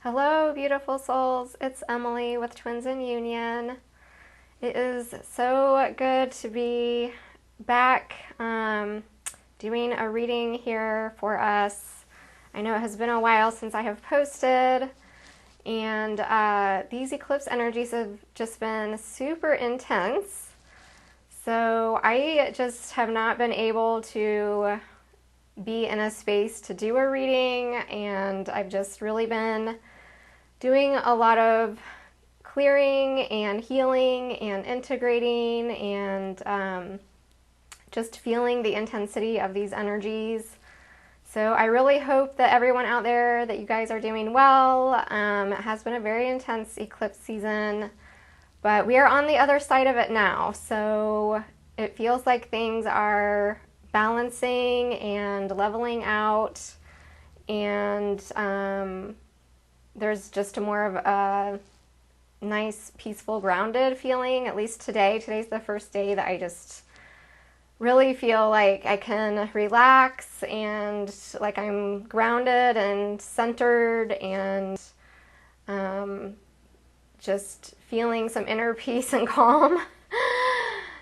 Hello, beautiful souls. It's Emily with Twins in Union. It is so good to be back doing a reading here for us. I know it has been a while since I have posted, and these eclipse energies have just been super intense. So I just have not been able to be in a space to do a reading, and I've just really been doing a lot of clearing and healing and integrating and just feeling the intensity of these energies. So I really hope that everyone out there, that you guys are doing well. It has been a very intense eclipse season, but we are on the other side of it now. So it feels like things are balancing and leveling out, and there's just a more of a nice, peaceful, grounded feeling, at least today. Today's the first day that I just really feel like I can relax and like I'm grounded and centered and just feeling some inner peace and calm.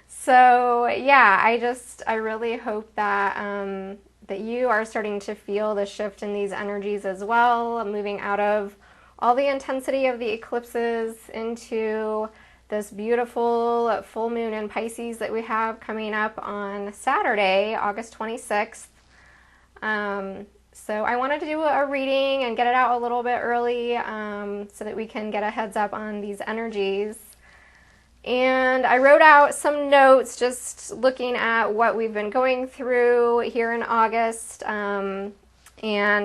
So yeah, I really hope that that you are starting to feel the shift in these energies as well, moving out of all the intensity of the eclipses into this beautiful full moon in Pisces that we have coming up on Saturday, August 26th. So I wanted to do a reading and get it out a little bit early so that we can get a heads up on these energies. And I wrote out some notes just looking at what we've been going through here in August. And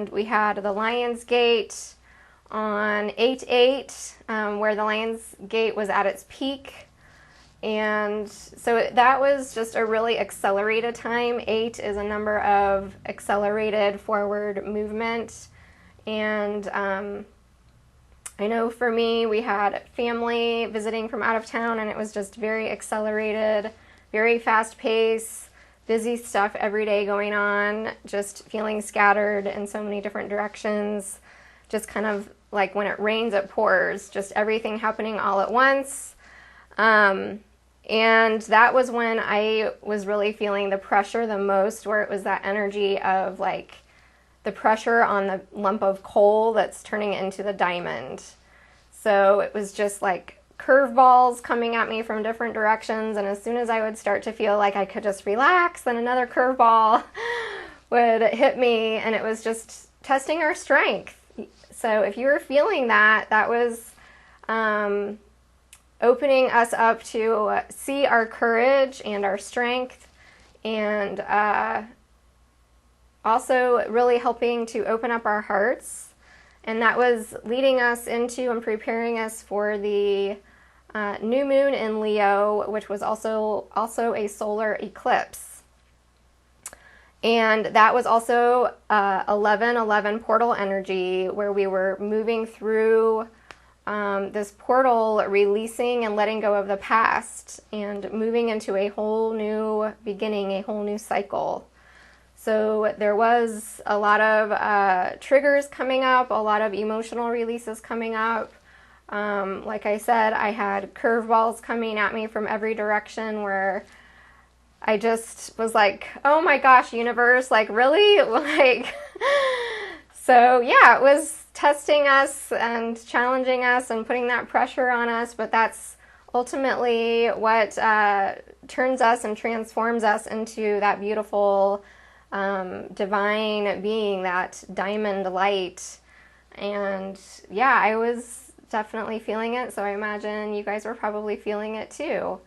we had the Lion's Gate on 8/8, where the Lion's Gate was at its peak. And so that was just a really accelerated time. 8 is a number of accelerated forward movement. And I know for me, we had family visiting from out of town, and it was just very accelerated, very fast pace, busy stuff every day going on, just feeling scattered in so many different directions, just kind of like when it rains, it pours, just everything happening all at once. And that was when I was really feeling the pressure the most, where it was that energy of like the pressure on the lump of coal that's turning into the diamond. So it was just like curveballs coming at me from different directions, and as soon as I would start to feel like I could just relax, then another curveball would hit me, and it was just testing our strength. So if you were feeling that, that was opening us up to see our courage and our strength, and also really helping to open up our hearts. And that was leading us into and preparing us for the new moon in Leo, which was also a solar eclipse. And that was also 11/11 portal energy, where we were moving through this portal, releasing and letting go of the past and moving into a whole new beginning, a whole new cycle. So there was a lot of triggers coming up, a lot of emotional releases coming up. Like I said, I had curveballs coming at me from every direction, where I just was like, oh my gosh, universe, like really? Like, so yeah, it was testing us and challenging us and putting that pressure on us, but that's ultimately what turns us and transforms us into that beautiful divine being, that diamond light. And yeah, I was definitely feeling it, so I imagine you guys were probably feeling it too.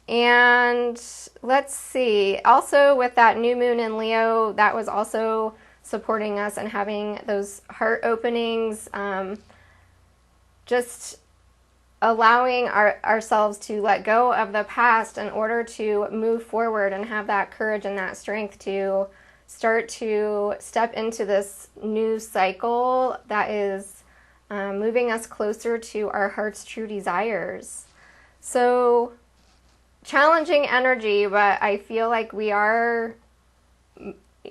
And let's see, also with that new moon in Leo, that was also supporting us and having those heart openings, just allowing ourselves to let go of the past in order to move forward and have that courage and that strength to start to step into this new cycle that is moving us closer to our heart's true desires. So challenging energy, but I feel like we are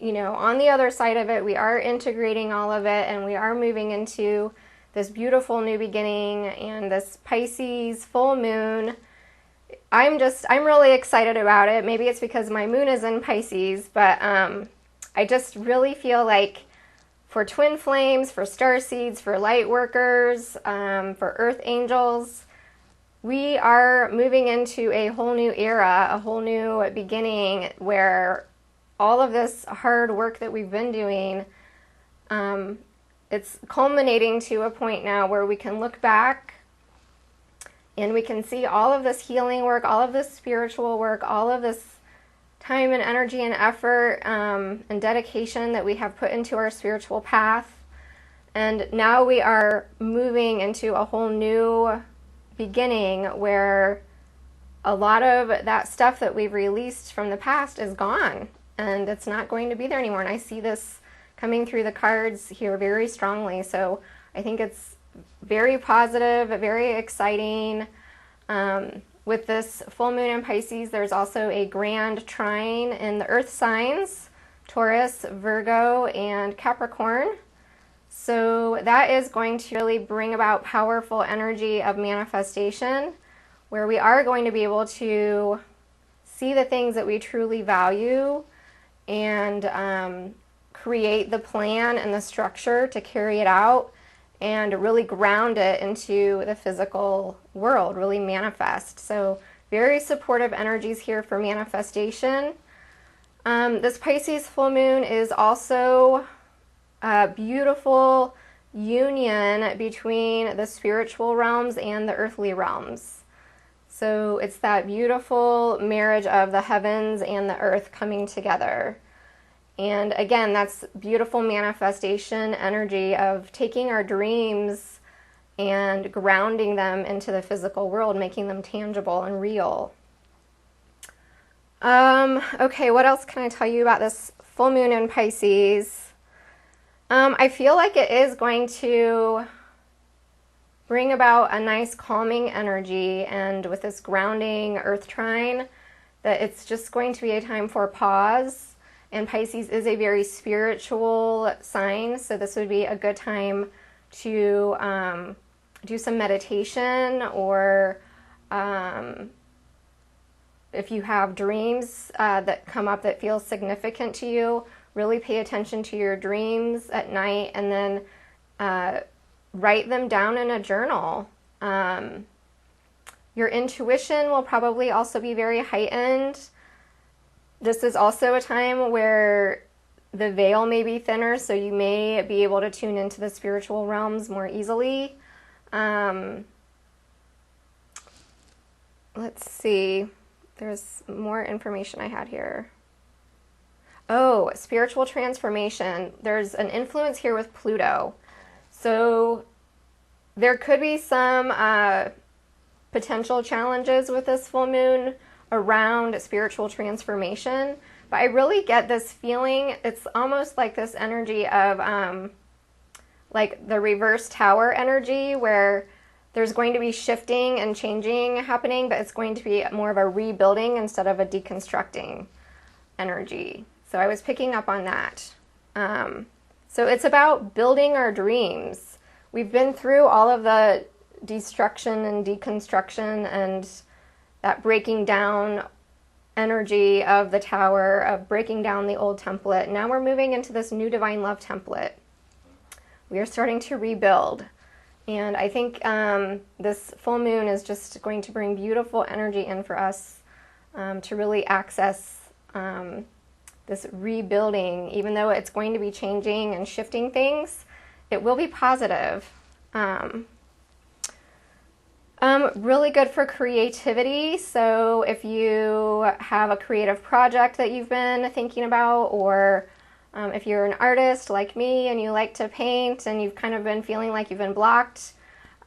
you know, on the other side of it, we are integrating all of it, and we are moving into this beautiful new beginning and this Pisces full moon. I'm really excited about it. Maybe it's because my moon is in Pisces, but I just really feel like for twin flames, for star seeds, for light workers, for earth angels, we are moving into a whole new era, a whole new beginning where all of this hard work that we've been doing, it's culminating to a point now where we can look back and we can see all of this healing work, all of this spiritual work, all of this time and energy and effort and dedication that we have put into our spiritual path. And now we are moving into a whole new beginning where a lot of that stuff that we've released from the past is gone and it's not going to be there anymore. And I see this coming through the cards here very strongly. So I think it's very positive, very exciting. With this full moon in Pisces, there's also a grand trine in the earth signs, Taurus, Virgo, and Capricorn. So that is going to really bring about powerful energy of manifestation, where we are going to be able to see the things that we truly value and create the plan and the structure to carry it out and really ground it into the physical world, really manifest. So very supportive energies here for manifestation. This Pisces full moon is also a beautiful union between the spiritual realms and the earthly realms. So it's that beautiful marriage of the heavens and the earth coming together. And again, that's beautiful manifestation energy of taking our dreams and grounding them into the physical world, making them tangible and real. Okay, what else can I tell you about this full moon in Pisces? I feel like it is going to bring about a nice calming energy, and with this grounding earth trine, that it's just going to be a time for pause. And Pisces is a very spiritual sign, so this would be a good time to do some meditation, or if you have dreams that come up that feel significant to you, really pay attention to your dreams at night and then write them down in a journal. Your intuition will probably also be very heightened. This is also a time where the veil may be thinner, so you may be able to tune into the spiritual realms more easily. Let's see. There's more information I had here. Oh, spiritual transformation. There's an influence here with Pluto. So there could be some potential challenges with this full moon around spiritual transformation, but I really get this feeling, it's almost like this energy of like the reverse tower energy, where there's going to be shifting and changing happening, but it's going to be more of a rebuilding instead of a deconstructing energy. So I was picking up on that. So it's about building our dreams. We've been through all of the destruction and deconstruction and that breaking down energy of the tower, of breaking down the old template. Now we're moving into this new divine love template. We are starting to rebuild. And I think this full moon is just going to bring beautiful energy in for us to really access this rebuilding. Even though it's going to be changing and shifting things, it will be positive. Really good for creativity. So if you have a creative project that you've been thinking about, or if you're an artist like me and you like to paint and you've kind of been feeling like you've been blocked,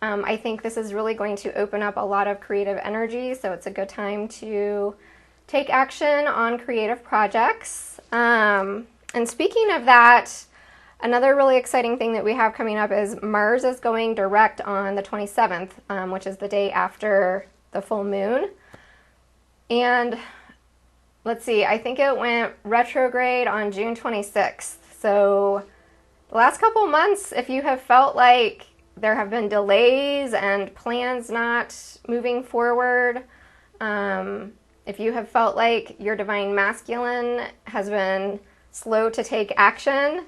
I think this is really going to open up a lot of creative energy. So it's a good time to take action on creative projects. And speaking of that, another really exciting thing that we have coming up is Mars is going direct on the 27th, which is the day after the full moon. And let's see, I think it went retrograde on June 26th. So the last couple months, if you have felt like there have been delays and plans not moving forward, if you have felt like your divine masculine has been slow to take action,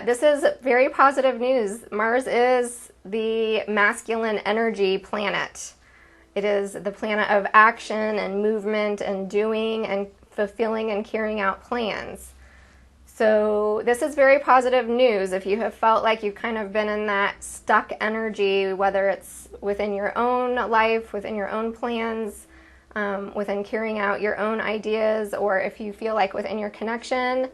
this is very positive news. Mars is the masculine energy planet. It is the planet of action and movement and doing and fulfilling and carrying out plans. So this is very positive news. If you have felt like you've kind of been in that stuck energy, whether it's within your own life, within your own plans, within carrying out your own ideas, or if you feel like within your connection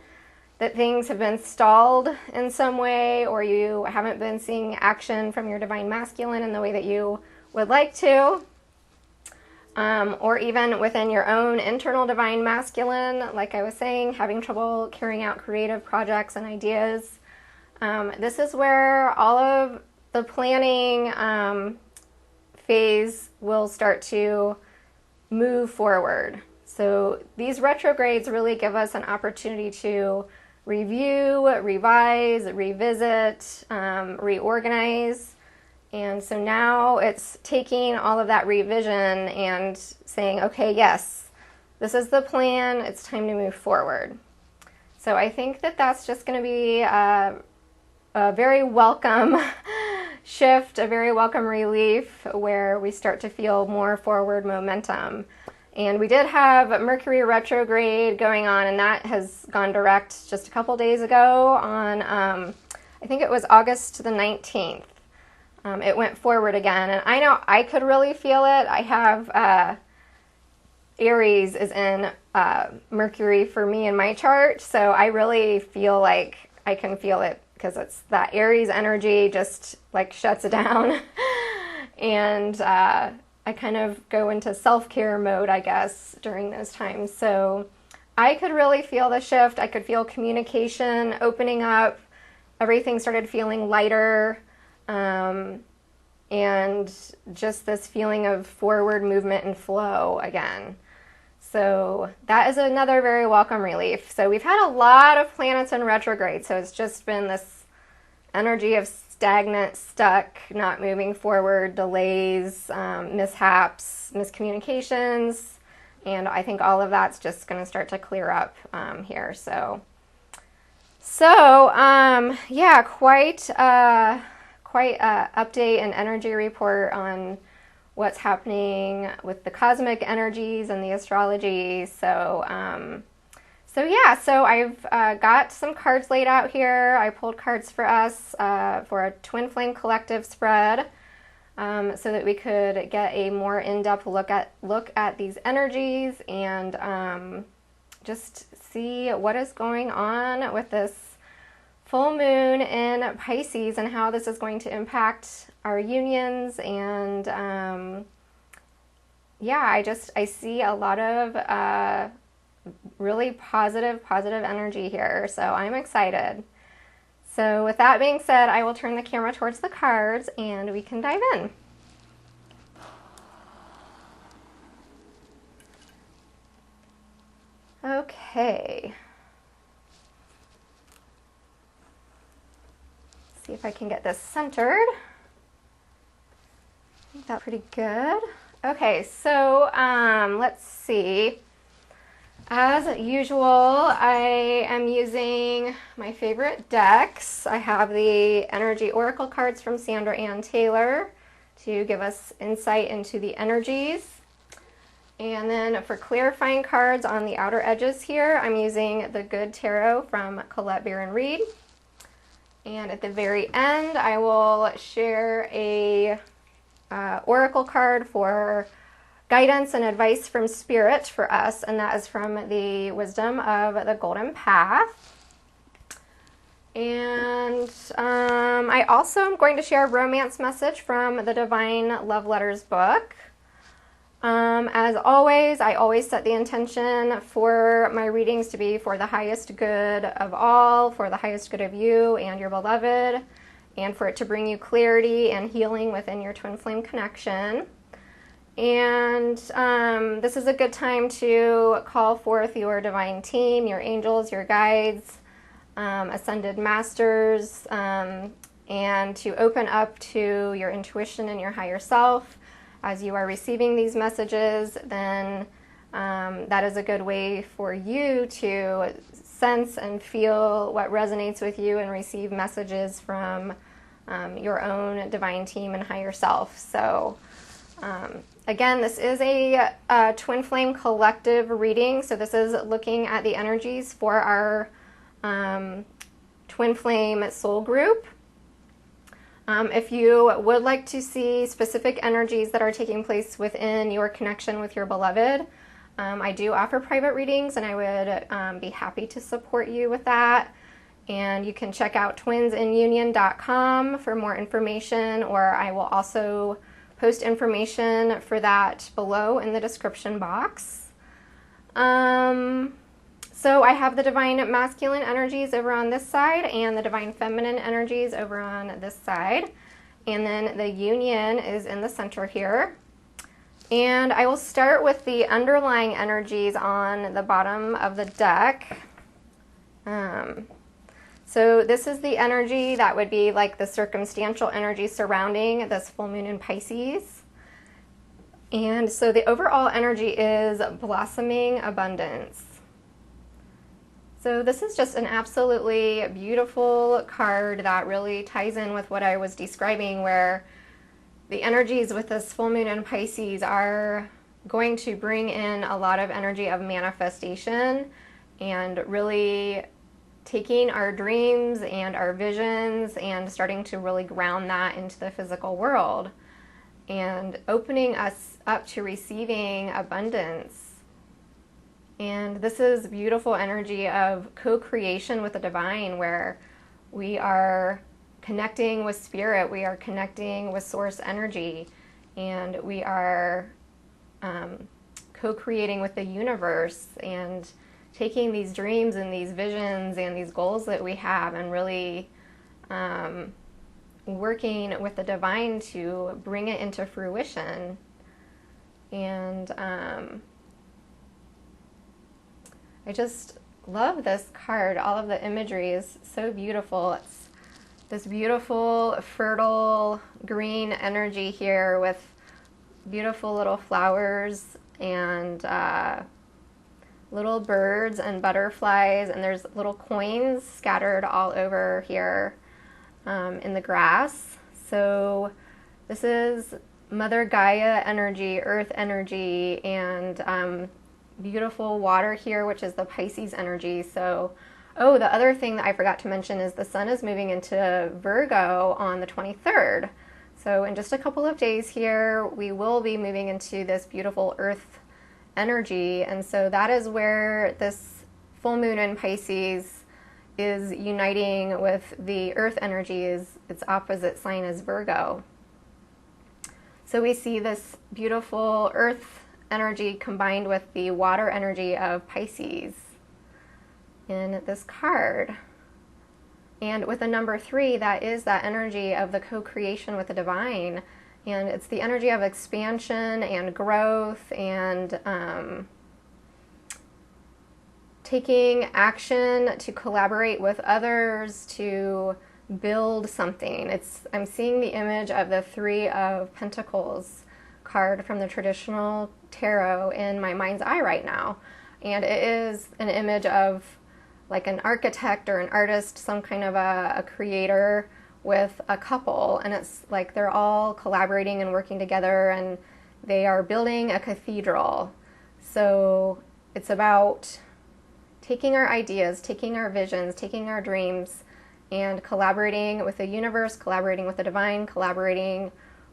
that things have been stalled in some way, or you haven't been seeing action from your divine masculine in the way that you would like to, or even within your own internal divine masculine, like I was saying, having trouble carrying out creative projects and ideas. This is where all of the planning phase will start to move forward. So these retrogrades really give us an opportunity to review, revise, revisit, reorganize. And so now it's taking all of that revision and saying, okay, yes, this is the plan. It's time to move forward. So I think that that's just going to be a very welcome shift, a very welcome relief where we start to feel more forward momentum. And we did have Mercury Retrograde going on, and that has gone direct just a couple days ago on, I think it was August the 19th. It went forward again, and I know I could really feel it. I have Aries is in Mercury for me in my chart, so I really feel like I can feel it because it's that Aries energy just like shuts it down. And I kind of go into self-care mode, I guess, during those times. So I could really feel the shift. I could feel communication opening up. Everything started feeling lighter. And just this feeling of forward movement and flow again. So that is another very welcome relief. So we've had a lot of planets in retrograde. So it's just been this energy of stagnant, stuck, not moving forward, delays, mishaps, miscommunications, and I think all of that's just going to start to clear up here. So yeah, quite a update and energy report on what's happening with the cosmic energies and the astrology. So I've got some cards laid out here. I pulled cards for us for a Twin Flame Collective spread so that we could get a more in-depth look at these energies and just see what is going on with this full moon in Pisces and how this is going to impact our unions. And I see a lot of really positive energy here. So I'm excited. So with that being said, I will turn the camera towards the cards and we can dive in. Okay. See if I can get this centered. I think that's pretty good. Okay, so let's see. As usual, I am using my favorite decks. I have the Energy Oracle cards from Sandra Ann Taylor to give us insight into the energies. And then for clarifying cards on the outer edges here, I'm using the Good Tarot from Colette Baron Reed. And at the very end, I will share a oracle card for guidance and advice from Spirit for us, and that is from the Wisdom of the Golden Path. And I also am going to share a romance message from the Divine Love Letters book. As always, I always set the intention for my readings to be for the highest good of all, for the highest good of you and your beloved, and for it to bring you clarity and healing within your twin flame connection. And this is a good time to call forth your divine team, your angels, your guides, ascended masters, and to open up to your intuition and your higher self. As you are receiving these messages, then that is a good way for you to sense and feel what resonates with you and receive messages from your own divine team and higher self. So again, this is a twin flame collective reading. So this is looking at the energies for our twin flame soul group. If you would like to see specific energies that are taking place within your connection with your beloved, I do offer private readings, and I would be happy to support you with that. And you can check out twinsinunion.com for more information, or I will also post information for that below in the description box. So I have the divine masculine energies over on this side and the divine feminine energies over on this side. And then the union is in the center here. And I will start with the underlying energies on the bottom of the deck. So this is the energy that would be like the circumstantial energy surrounding this full moon in Pisces. And so the overall energy is blossoming abundance. So this is just an absolutely beautiful card that really ties in with what I was describing, where the energies with this full moon in Pisces are going to bring in a lot of energy of manifestation and really taking our dreams and our visions and starting to really ground that into the physical world and opening us up to receiving abundance. And this is beautiful energy of co-creation with the divine, where we are connecting with spirit, we are connecting with source energy, and we are co-creating with the universe and taking these dreams and these visions and these goals that we have and really working with the divine to bring it into fruition. And I just love this card. All of the imagery is so beautiful. It's this beautiful, fertile green energy here with beautiful little flowers and little birds and butterflies, and there's little coins scattered all over here in the grass. So this is Mother Gaia energy, earth energy, and beautiful water here, which is the Pisces energy. So, oh, the other thing that I forgot to mention is the sun is moving into Virgo on the 23rd. So in just a couple of days here, we will be moving into this beautiful earth energy. And so that is where this full moon in Pisces is uniting with the earth energy. Is its opposite sign is Virgo. So we see this beautiful earth energy combined with the water energy of Pisces in this card. And with the number 3, that is that energy of the co-creation with the divine. And it's the energy of expansion and growth and taking action to collaborate with others to build something. I'm seeing the image of the 3 of Pentacles card from the traditional tarot in my mind's eye right now. And it is an image of like an architect or an artist, some kind of a creator with a couple. And it's like they're all collaborating and working together, and they are building a cathedral. So it's about taking our ideas, taking our visions, taking our dreams, and collaborating with the universe, collaborating with the divine, collaborating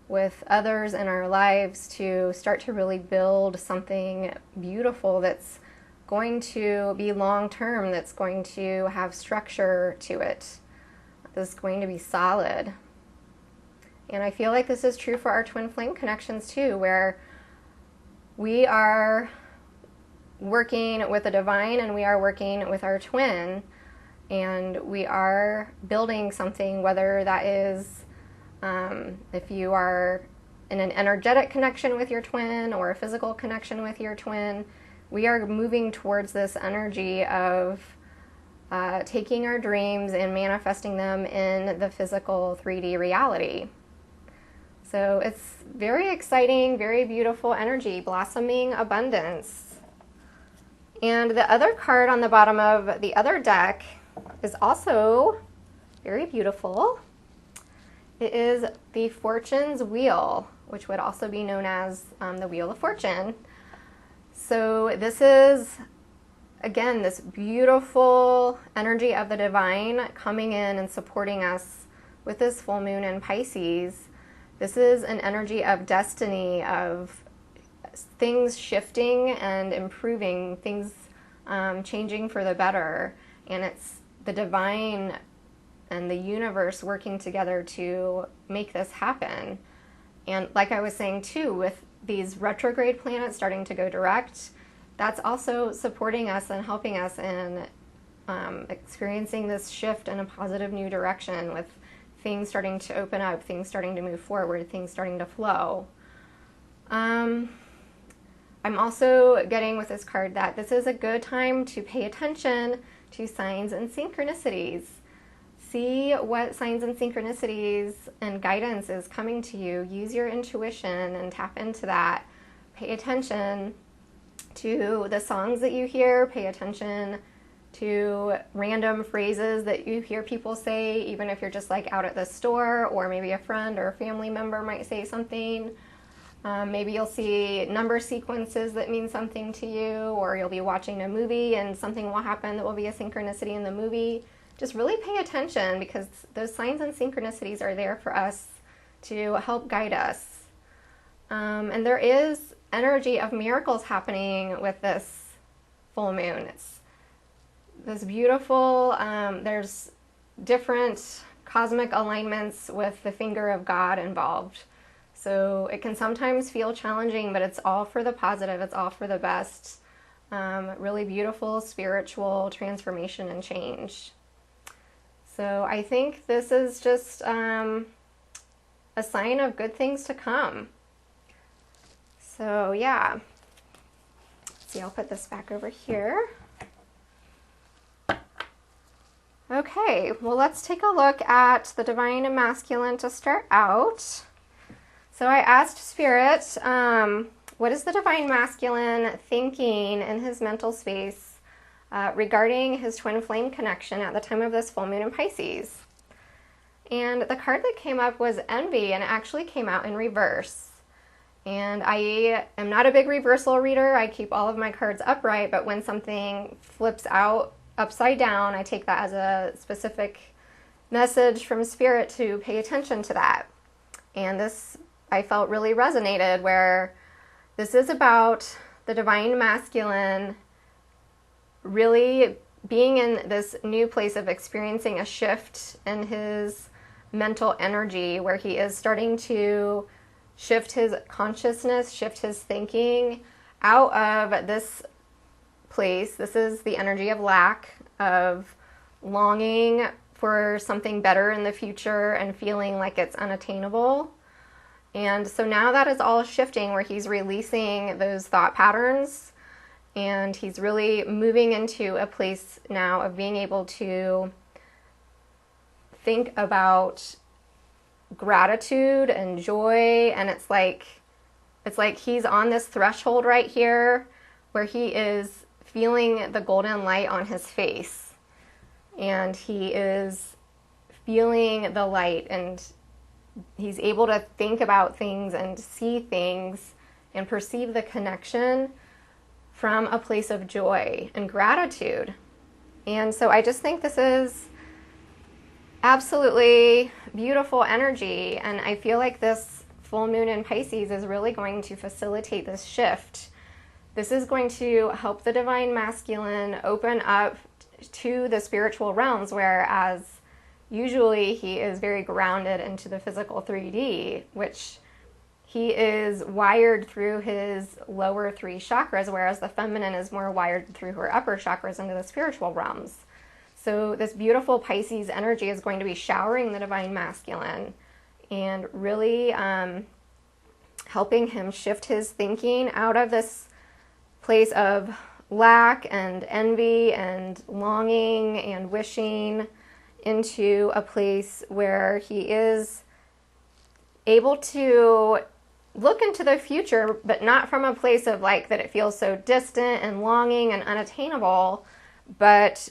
with others in our lives to start to really build something beautiful that's going to be long-term, that's going to have structure to it, that's going to be solid. And I feel like this is true for our twin flame connections too, where we are working with the divine and we are working with our twin, and we are building something, whether that is if you are in an energetic connection with your twin or a physical connection with your twin, we are moving towards this energy of taking our dreams and manifesting them in the physical 3D reality. So it's very exciting, very beautiful energy, blossoming abundance. And the other card on the bottom of the other deck is also very beautiful. It is the Fortune's Wheel, which would also be known as the Wheel of Fortune. So this is, again, this beautiful energy of the divine coming in and supporting us with this full moon in Pisces. This is an energy of destiny, of things shifting and improving, things changing for the better. And it's the divine and the universe working together to make this happen. And like I was saying too, with these retrograde planets starting to go direct, that's also supporting us and helping us in experiencing this shift in a positive new direction, with things starting to open up, things starting to move forward, things starting to flow. I'm also getting with this card that this is a good time to pay attention to signs and synchronicities. See what signs and synchronicities and guidance is coming to you. Use your intuition and tap into that. Pay attention to the songs that you hear. Pay attention to random phrases that you hear people say, even if you're just like out at the store, or maybe a friend or a family member might say something. Maybe you'll see number sequences that mean something to you, or you'll be watching a movie and something will happen that will be a synchronicity in the movie. Just really pay attention, because those signs and synchronicities are there for us to help guide us. And there is energy of miracles happening with this full moon. It's this beautiful, there's different cosmic alignments with the finger of God involved. So it can sometimes feel challenging, but it's all for the positive, it's all for the best. Really beautiful spiritual transformation and change. So I think this is just a sign of good things to come. So yeah, let's see, I'll put this back over here. Okay, well, let's take a look at the Divine Masculine to start out. So I asked Spirit, what is the Divine Masculine thinking in his mental space regarding his twin flame connection at the time of this full moon in Pisces? And the card that came up was Envy, and it actually came out in reverse. And I am not a big reversal reader. I keep all of my cards upright, but when something flips out upside down, I take that as a specific message from Spirit to pay attention to that. And this, I felt, really resonated, where this is about the Divine Masculine really being in this new place of experiencing a shift in his mental energy, where he is starting to shift his consciousness, shift his thinking out of this place. This is the energy of lack, of longing for something better in the future and feeling like it's unattainable. And so now that is all shifting, where he's releasing those thought patterns, and he's really moving into a place now of being able to think about gratitude and joy. And it's like he's on this threshold right here where he is feeling the golden light on his face, and he is feeling the light, and he's able to think about things and see things and perceive the connection from a place of joy and gratitude. And so I just think this is absolutely beautiful energy, and I feel like this full moon in Pisces is really going to facilitate this shift. This is going to help the Divine Masculine open up to the spiritual realms, whereas usually he is very grounded into the physical 3D, which he is wired through his lower 3 chakras, whereas the feminine is more wired through her upper chakras into the spiritual realms. So this beautiful Pisces energy is going to be showering the Divine Masculine and really helping him shift his thinking out of this place of lack and envy and longing and wishing into a place where he is able to look into the future, but not from a place of like that it feels so distant and longing and unattainable, but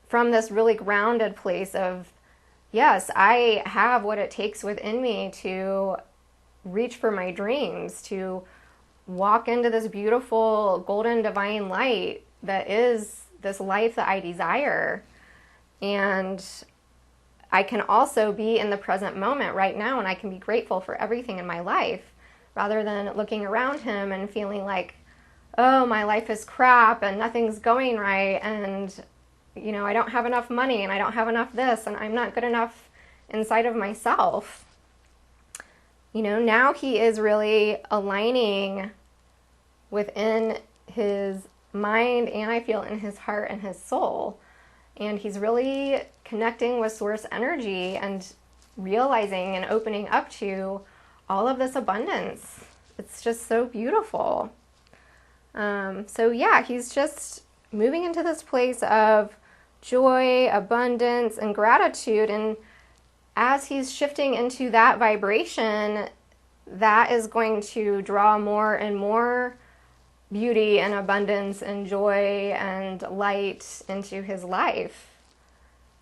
from this really grounded place of, yes, I have what it takes within me to reach for my dreams, to walk into this beautiful golden divine light that is this life that I desire. And I can also be in the present moment right now, and I can be grateful for everything in my life rather than looking around him and feeling like, oh, my life is crap and nothing's going right, and I don't have enough money and I don't have enough this and I'm not good enough inside of myself. Now he is really aligning within his mind, and I feel in his heart and his soul. And he's really connecting with source energy and realizing and opening up to all of this abundance. It's just so beautiful. So yeah, he's just moving into this place of joy, abundance, and gratitude. And as he's shifting into that vibration, that is going to draw more and more beauty and abundance and joy and light into his life.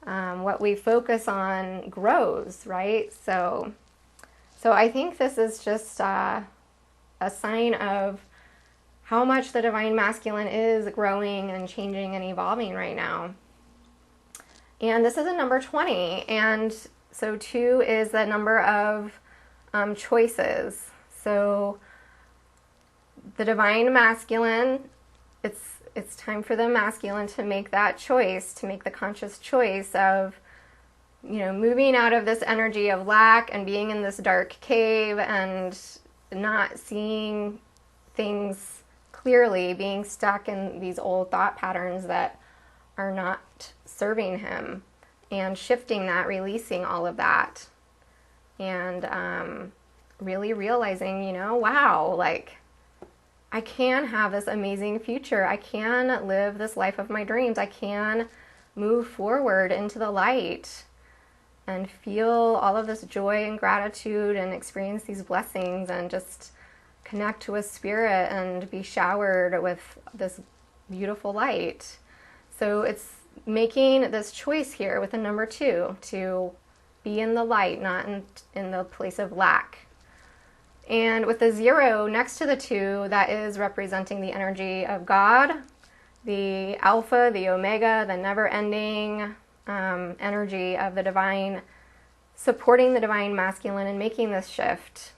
What we focus on grows, right? So I think this is just a sign of how much the divine masculine is growing and changing and evolving right now. And this is a number 20, and so 2 is the number of choices. So the divine masculine, it's time for the masculine to make that choice, to make the conscious choice of, moving out of this energy of lack and being in this dark cave and not seeing things clearly, being stuck in these old thought patterns that are not serving him, and shifting that, releasing all of that, and really realizing, wow, like, I can have this amazing future. I can live this life of my dreams. I can move forward into the light and feel all of this joy and gratitude and experience these blessings and just connect to a spirit and be showered with this beautiful light. So it's making this choice here with the number 2 to be in the light, not in the place of lack. And with the 0 next to the 2, that is representing the energy of God, the Alpha, the Omega, the never-ending energy of the divine, supporting the divine masculine and making this shift.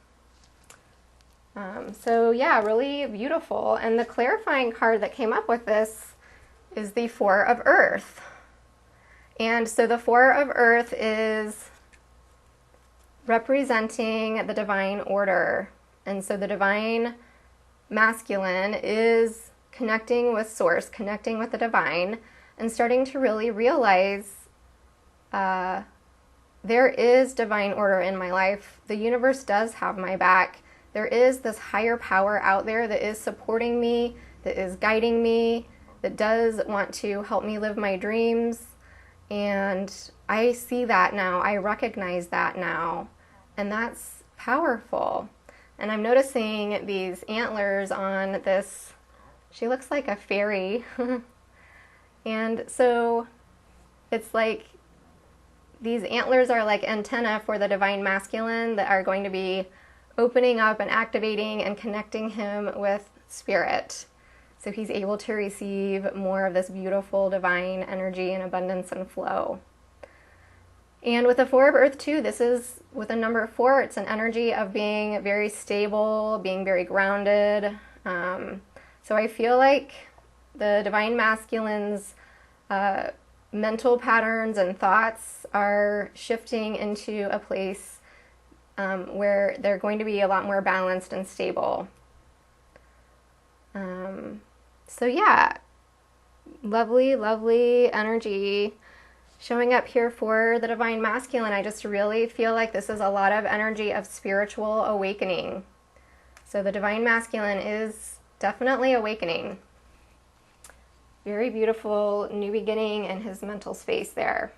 So yeah, really beautiful. And the clarifying card that came up with this is the 4 of Earth. And so the 4 of Earth is representing the divine order. And so the divine masculine is connecting with source, connecting with the divine, and starting to really realize there is divine order in my life. The universe does have my back. There is this higher power out there that is supporting me, that is guiding me, that does want to help me live my dreams. And I see that now. I recognize that now. And that's powerful. And I'm noticing these antlers on this. She looks like a fairy. And so it's like these antlers are like antenna for the divine masculine that are going to be opening up and activating and connecting him with spirit. So he's able to receive more of this beautiful divine energy and abundance and flow. And with the 4 of Earth too, this is with a number 4, it's an energy of being very stable, being very grounded. So I feel like the divine masculine's mental patterns and thoughts are shifting into a place where they're going to be a lot more balanced and stable. So yeah, lovely, lovely energy showing up here for the divine masculine. I just really feel like this is a lot of energy of spiritual awakening. So the Divine Masculine is definitely awakening. Very beautiful new beginning in his mental space there.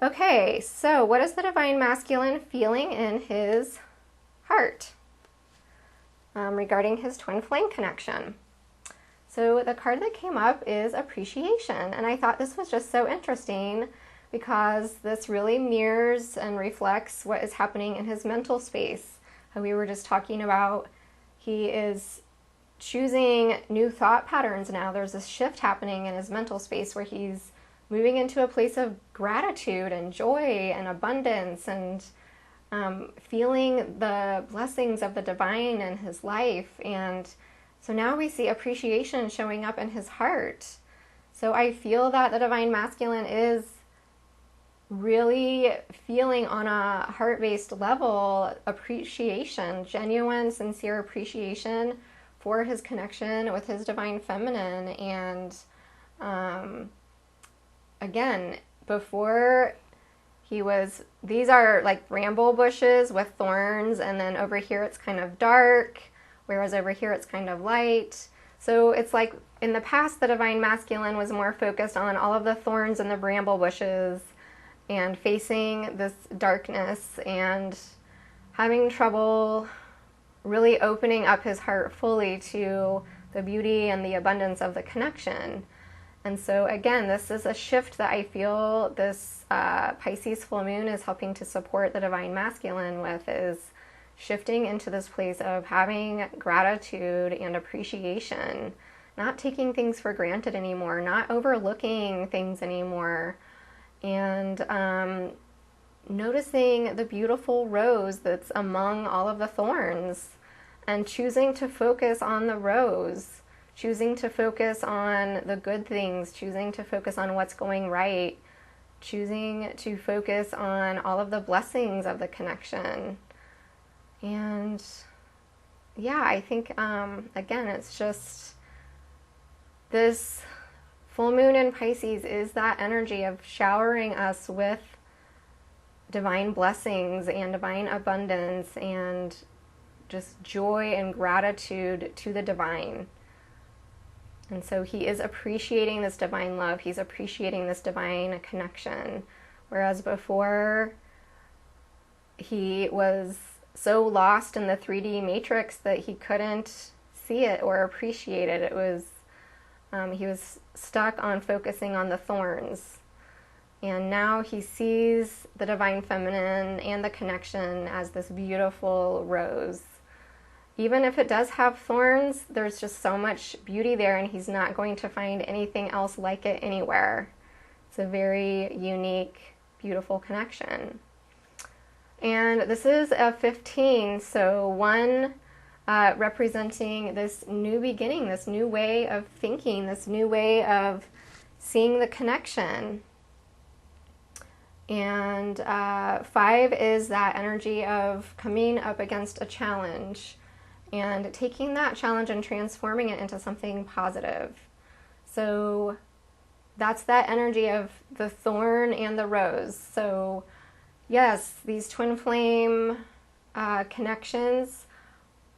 Okay, so what is the Divine Masculine feeling in his heart regarding his twin flame connection? So the card that came up is appreciation, and I thought this was just so interesting because this really mirrors and reflects what is happening in his mental space. How we were just talking about, he is choosing new thought patterns now. There's this shift happening in his mental space where he's moving into a place of gratitude and joy and abundance and feeling the blessings of the divine in his life. And so now we see appreciation showing up in his heart. So I feel that the Divine Masculine is really feeling on a heart-based level appreciation, genuine, sincere appreciation for his connection with his Divine Feminine. And again, before he was, these are like bramble bushes with thorns, and then over here it's kind of dark, whereas over here it's kind of light. So it's like in the past, the Divine Masculine was more focused on all of the thorns and the bramble bushes and facing this darkness and having trouble really opening up his heart fully to the beauty and the abundance of the connection. And so again, this is a shift that I feel this Pisces full moon is helping to support the Divine Masculine with, is shifting into this place of having gratitude and appreciation, not taking things for granted anymore, not overlooking things anymore, and noticing the beautiful rose that's among all of the thorns and choosing to focus on the rose, choosing to focus on the good things, choosing to focus on what's going right, choosing to focus on all of the blessings of the connection. And yeah, I think, again, it's just this full moon in Pisces is that energy of showering us with divine blessings and divine abundance and just joy and gratitude to the divine. And so he is appreciating this divine love. He's appreciating this divine connection. Whereas before, he was so lost in the 3D matrix that he couldn't see it or appreciate it. It was, he was stuck on focusing on the thorns. And now he sees the Divine Feminine and the connection as this beautiful rose. Even if it does have thorns, there's just so much beauty there, and he's not going to find anything else like it anywhere. It's a very unique, beautiful connection. And this is a 15, so 1 representing this new beginning, this new way of thinking, this new way of seeing the connection. And 5 is that energy of coming up against a challenge and taking that challenge and transforming it into something positive. So that's that energy of the thorn and the rose. So yes, these twin flame connections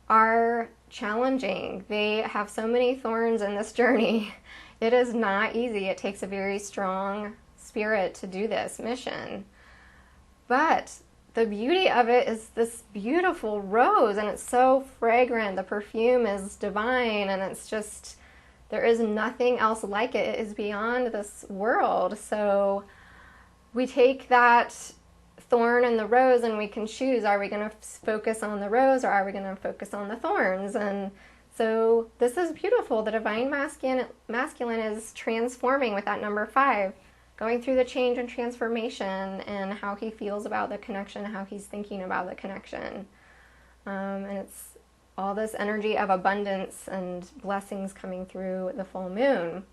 are challenging. They have so many thorns in this journey. It is not easy. It takes a very strong spirit to do this mission. But the beauty of it is this beautiful rose, and it's so fragrant. The perfume is divine, and it's just, there is nothing else like it. It is beyond this world. So we take that thorn and the rose and we can choose, are we going to focus on the rose or are we going to focus on the thorns? And so this is beautiful. The Divine Masculine is transforming with that number 5. Going through the change and transformation and how he feels about the connection, how he's thinking about the connection. And it's all this energy of abundance and blessings coming through the full moon.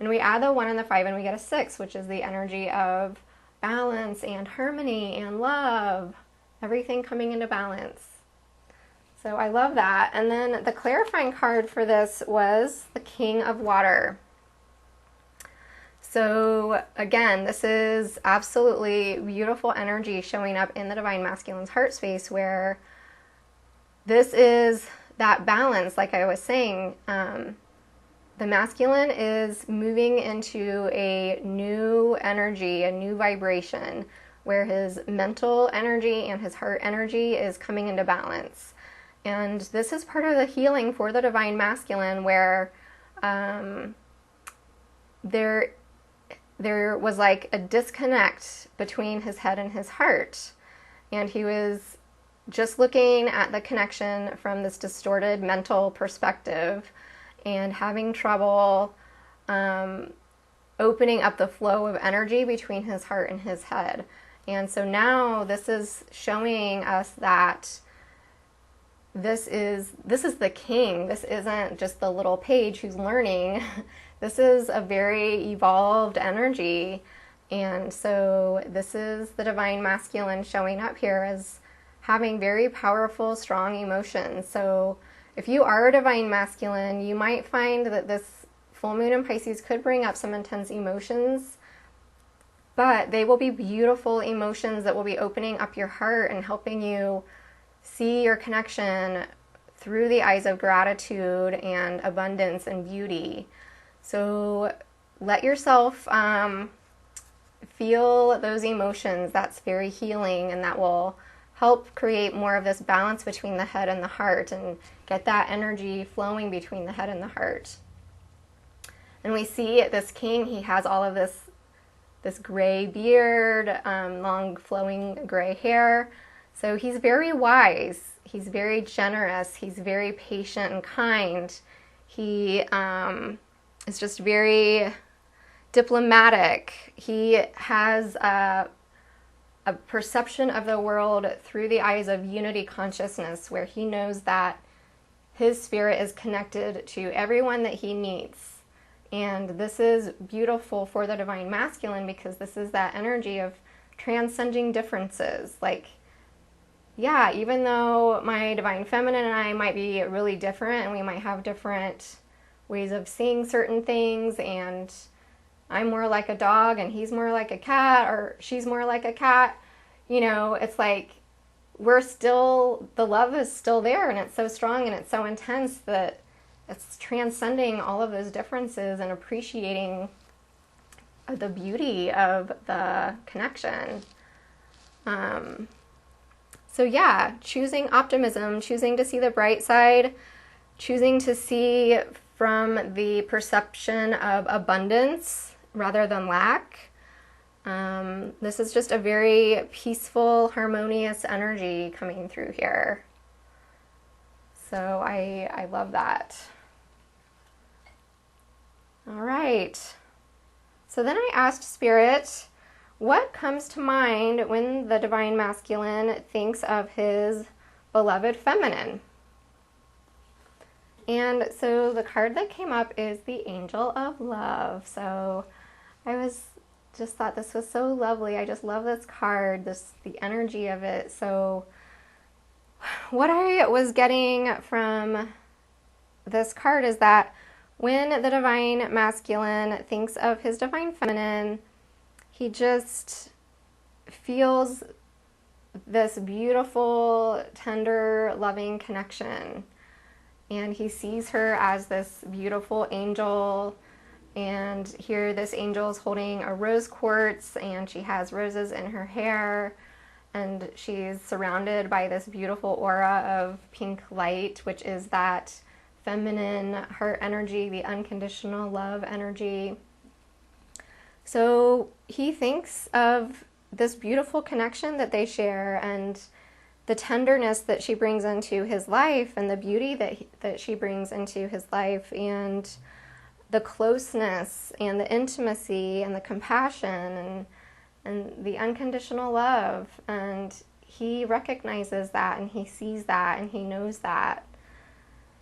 And we add the 1 and the 5 and we get a 6, which is the energy of balance and harmony and love. Everything coming into balance. So I love that. And then the clarifying card for this was the King of Water. So again, this is absolutely beautiful energy showing up in the Divine Masculine's heart space, where this is that balance, like I was saying. The masculine is moving into a new energy, a new vibration, where his mental energy and his heart energy is coming into balance. And this is part of the healing for the divine masculine, where there was like a disconnect between his head and his heart. And he was just looking at the connection from this distorted mental perspective and having trouble opening up the flow of energy between his heart and his head. And so now this is showing us that this is the king. This isn't just the little page who's learning. This is a very evolved energy. And so this is the divine masculine showing up here as having very powerful, strong emotions. So if you are a divine masculine, you might find that this full moon in Pisces could bring up some intense emotions, but they will be beautiful emotions that will be opening up your heart and helping you see your connection through the eyes of gratitude and abundance and beauty. So let yourself feel those emotions. That's very healing, and that will help create more of this balance between the head and the heart and get that energy flowing between the head and the heart. And we see this king, he has all of this gray beard, long flowing gray hair. So he's very wise. He's very generous. He's very patient and kind. He is just very diplomatic. He has a perception of the world through the eyes of unity consciousness, where he knows that his spirit is connected to everyone that he meets. And this is beautiful for the divine masculine, because this is that energy of transcending differences. Like, yeah, even though my divine feminine and I might be really different, and we might have different ways of seeing certain things, and I'm more like a dog and he's more like a cat, or she's more like a cat, you know, it's like the love is still there, and it's so strong and it's so intense that it's transcending all of those differences and appreciating the beauty of the connection. So yeah, choosing optimism, choosing to see the bright side, choosing to see from the perception of abundance rather than lack. This is just a very peaceful, harmonious energy coming through here. So I love that. All right. So then I asked Spirit, what comes to mind when the divine masculine thinks of his beloved feminine? And so the card that came up is the Angel of Love. So I just thought this was so lovely. I just love this card, the energy of it. So what I was getting from this card is that when the divine masculine thinks of his divine feminine, he just feels this beautiful, tender, loving connection. And he sees her as this beautiful angel. And here this angel is holding a rose quartz, and she has roses in her hair. And she's surrounded by this beautiful aura of pink light, which is that feminine heart energy, the unconditional love energy. So he thinks of this beautiful connection that they share, and the tenderness that she brings into his life, and the beauty that she brings into his life, and the closeness and the intimacy and the compassion and the unconditional love. And he recognizes that, and he sees that, and he knows that.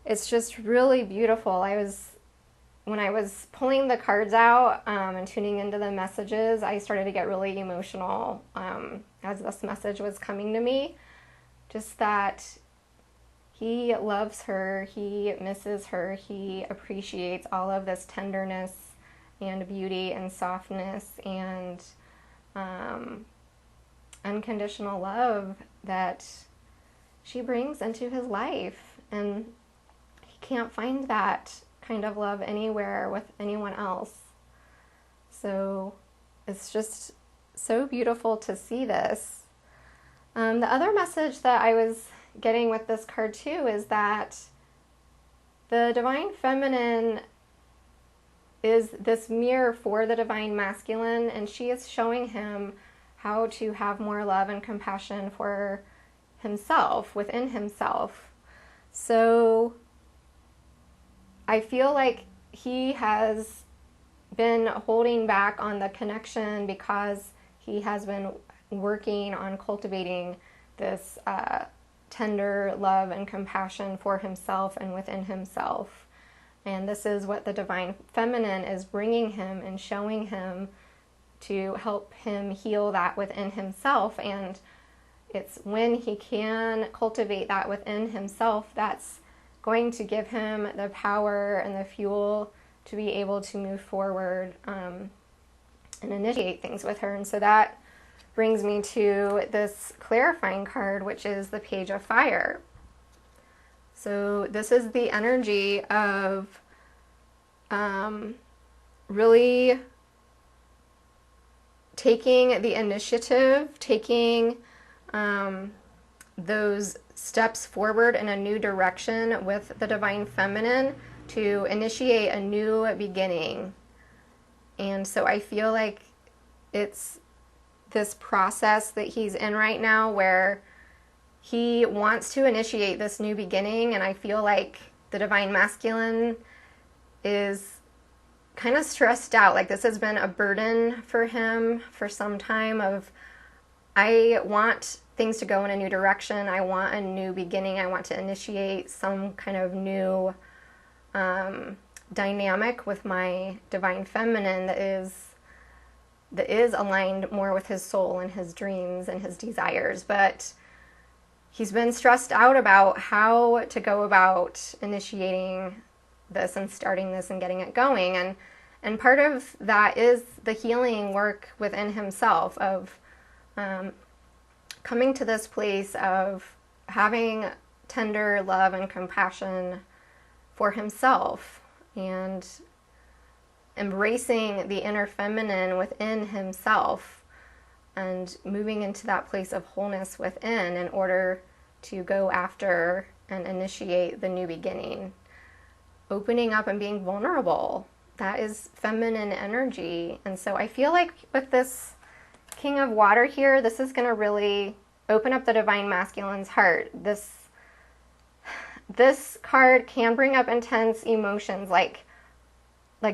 It's just really beautiful. When I was pulling the cards out and tuning into the messages, I started to get really emotional as this message was coming to me. Just that he loves her, he misses her, he appreciates all of this tenderness and beauty and softness and unconditional love that she brings into his life. And he can't find that kind of love anywhere with anyone else. So it's just so beautiful to see this. The other message that I was getting with this card too is that the Divine Feminine is this mirror for the Divine Masculine, and she is showing him how to have more love and compassion for himself, within himself. So I feel like he has been holding back on the connection because he has been working on cultivating this tender love and compassion for himself and within himself. And this is what the Divine Feminine is bringing him and showing him to help him heal that within himself. And it's when he can cultivate that within himself that's going to give him the power and the fuel to be able to move forward and initiate things with her. And so that brings me to this clarifying card, which is the Page of Fire. So this is the energy of really taking the initiative, taking those steps forward in a new direction with the Divine Feminine to initiate a new beginning. And so I feel like it's this process that he's in right now where he wants to initiate this new beginning, and I feel like the Divine Masculine is kind of stressed out. Like this has been a burden for him for some time of, I want things to go in a new direction. I want a new beginning. I want to initiate some kind of new dynamic with my Divine Feminine that is aligned more with his soul and his dreams and his desires. But he's been stressed out about how to go about initiating this and starting this and getting it going. And part of that is the healing work within himself of coming to this place of having tender love and compassion for himself and embracing the inner feminine within himself and moving into that place of wholeness within in order to go after and initiate the new beginning. Opening up and being vulnerable, that is feminine energy. And so I feel like with this King of Water here, this is going to really open up the Divine Masculine's heart. This card can bring up intense emotions, like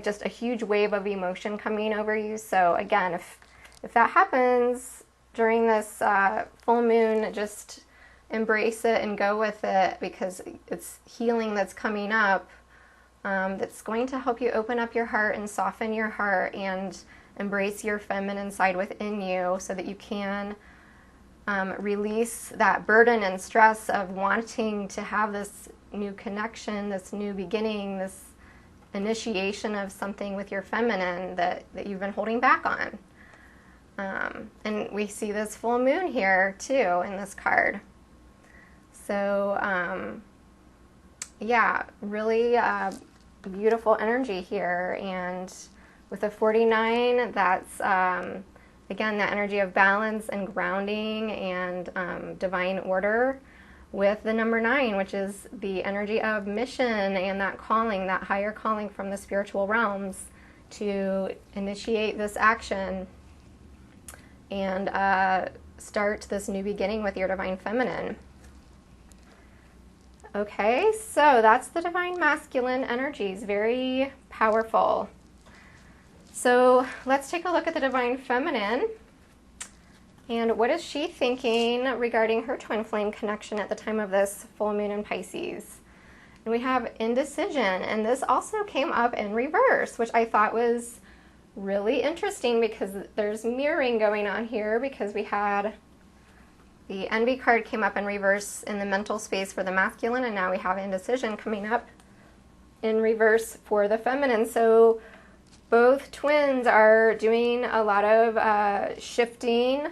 just a huge wave of emotion coming over you. So again, if that happens during this full moon, just embrace it and go with it, because it's healing that's coming up that's going to help you open up your heart and soften your heart and embrace your feminine side within you so that you can release that burden and stress of wanting to have this new connection, this new beginning, this initiation of something with your feminine that you've been holding back on. And we see this full moon here too in this card. So yeah, really beautiful energy here. And with a 49, that's again that energy of balance and grounding and divine order, with the number 9, which is the energy of mission and that calling, that higher calling from the spiritual realms to initiate this action and start this new beginning with your Divine Feminine. Okay, so that's the Divine Masculine energies, very powerful. So let's take a look at the Divine Feminine. And what is she thinking regarding her twin flame connection at the time of this full moon in Pisces? And we have indecision, and this also came up in reverse, which I thought was really interesting because there's mirroring going on here, because we had the envy card came up in reverse in the mental space for the masculine, and now we have indecision coming up in reverse for the feminine. So both twins are doing a lot of shifting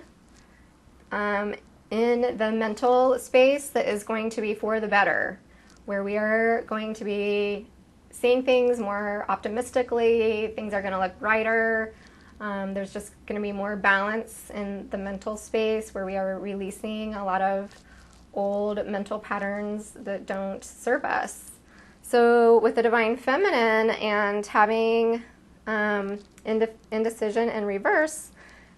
in the mental space that is going to be for the better, where we are going to be seeing things more optimistically, things are going to look brighter. There's just going to be more balance in the mental space where we are releasing a lot of old mental patterns that don't serve us. So with the Divine Feminine and having indecision in reverse,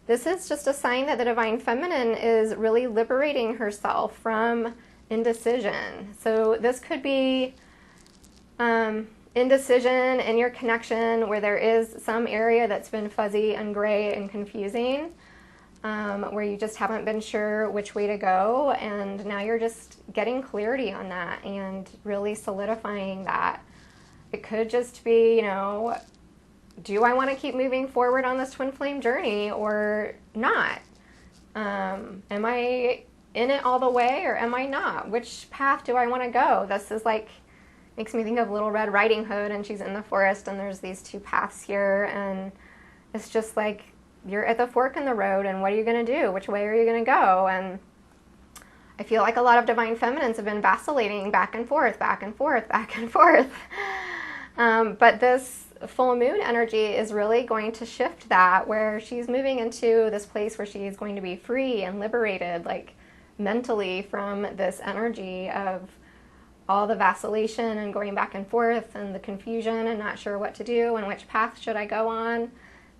this is just a sign that the Divine Feminine is really liberating herself from indecision. So this could be indecision in your connection where there is some area that's been fuzzy and gray and confusing, where you just haven't been sure which way to go, and now you're just getting clarity on that and really solidifying that. It could just be, do I want to keep moving forward on this twin flame journey or not? Am I in it all the way or am I not? Which path do I want to go? This is makes me think of Little Red Riding Hood, and she's in the forest and there's these two paths here, and it's just like you're at the fork in the road, and what are you going to do? Which way are you going to go? And I feel like a lot of Divine Feminines have been vacillating back and forth, back and forth, back and forth. But this full moon energy is really going to shift that, where she's moving into this place where she's going to be free and liberated, mentally, from this energy of all the vacillation and going back and forth and the confusion and not sure what to do and which path should I go on.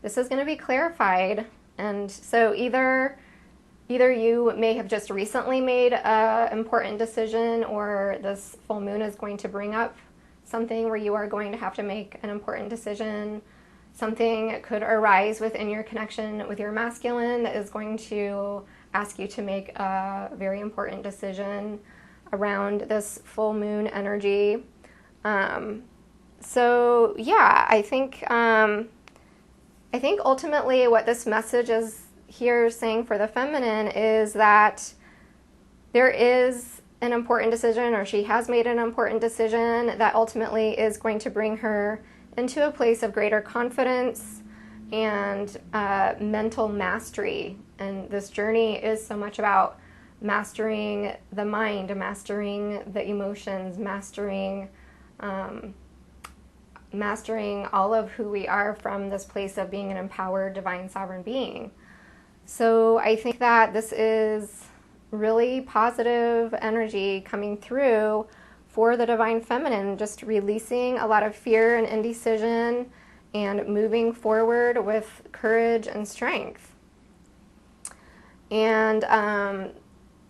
This is going to be clarified. And so either you may have just recently made an important decision, or this full moon is going to bring up something where you are going to have to make an important decision. Something could arise within your connection with your masculine that is going to ask you to make a very important decision around this full moon energy. So yeah, I think ultimately what this message is here saying for the feminine is that there is an important decision, or she has made an important decision that ultimately is going to bring her into a place of greater confidence and mental mastery. And this journey is so much about mastering the mind, mastering the emotions, mastering all of who we are from this place of being an empowered divine sovereign being. So I think that this is really positive energy coming through for the Divine Feminine, just releasing a lot of fear and indecision and moving forward with courage and strength. And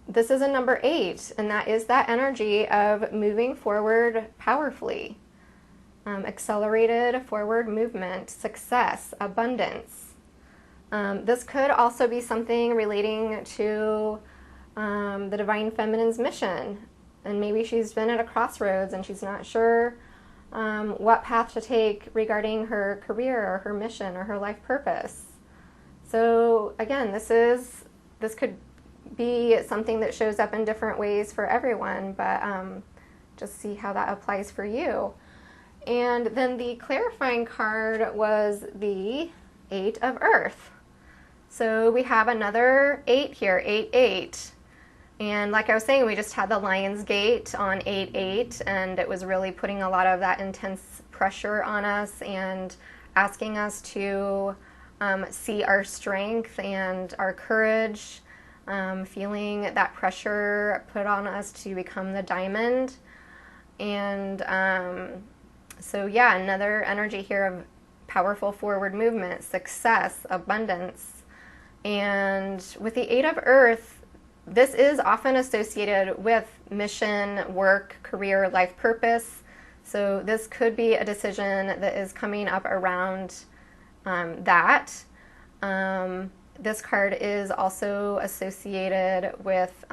this is a number 8, and that is that energy of moving forward powerfully. Accelerated forward movement, success, abundance. This could also be something relating to the Divine Feminine's mission. And maybe she's been at a crossroads and she's not sure what path to take regarding her career or her mission or her life purpose. So again, this could be something that shows up in different ways for everyone, but just see how that applies for you. And then the clarifying card was the 8 of Earth. So we have another 8 here, 8-8. And like I was saying, we just had the Lion's Gate on 8-8, and it was really putting a lot of that intense pressure on us and asking us to see our strength and our courage, feeling that pressure put on us to become the diamond. And so yeah, another energy here of powerful forward movement, success, abundance. And with the 8 of Earth, this is often associated with mission, work, career, life purpose. So this could be a decision that is coming up around that. This card is also associated with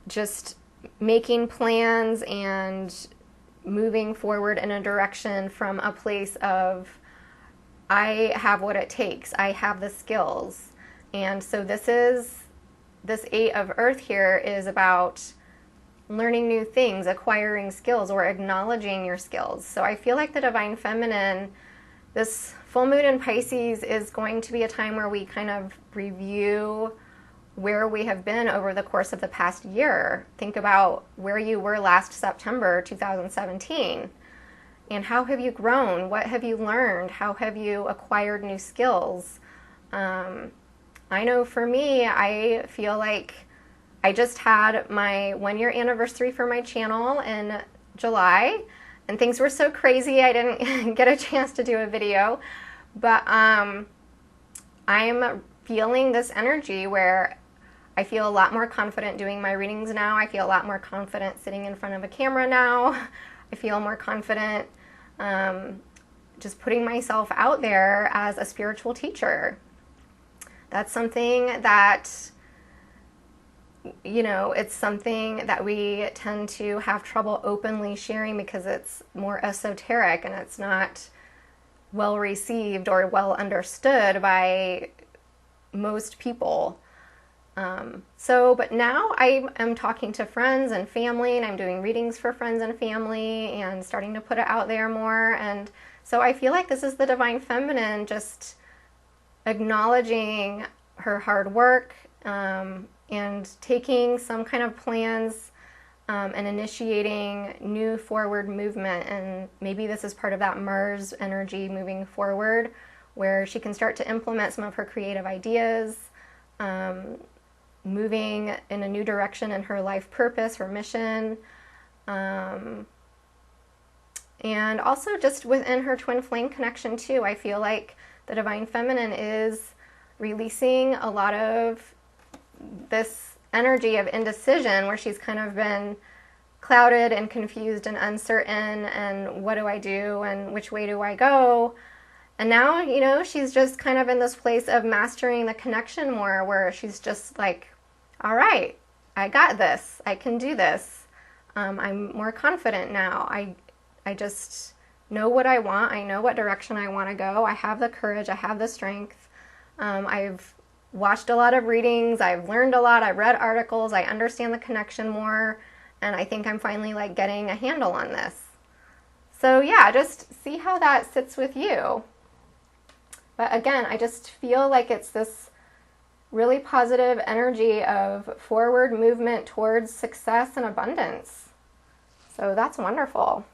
just making plans and moving forward in a direction from a place of, I have what it takes, I have the skills. And so this 8 of Earth here is about learning new things, acquiring skills, or acknowledging your skills. So I feel like the Divine Feminine, this full moon in Pisces is going to be a time where we kind of review where we have been over the course of the past year. Think about where you were last September 2017. And how have you grown? What have you learned? How have you acquired new skills? I know for me, I feel like I just had my 1-year anniversary for my channel in July, and things were so crazy I didn't get a chance to do a video. But I'm feeling this energy where I feel a lot more confident doing my readings now. I feel a lot more confident sitting in front of a camera now. I feel more confident just putting myself out there as a spiritual teacher. That's something that, you know, it's something that we tend to have trouble openly sharing because it's more esoteric and it's not well received or well understood by most people. But now I am talking to friends and family, and I'm doing readings for friends and family and starting to put it out there more. And so I feel like this is the Divine Feminine just acknowledging her hard work and taking some kind of plans and initiating new forward movement. And maybe this is part of that Mars energy moving forward, where she can start to implement some of her creative ideas, moving in a new direction in her life purpose, her mission, and also just within her twin flame connection too. I feel like the Divine Feminine is releasing a lot of this energy of indecision, where she's kind of been clouded and confused and uncertain, and what do I do and which way do I go? And now, you know, she's just kind of in this place of mastering the connection more, where she's just like, all right, I got this. I can do this. I'm more confident now. I just know what I want. I know what direction I want to go. I have the courage. I have the strength. I've watched a lot of readings. I've learned a lot. I've read articles. I understand the connection more. And I think I'm finally like getting a handle on this. So yeah, just see how that sits with you. But again, I just feel like it's this really positive energy of forward movement towards success and abundance. So that's wonderful.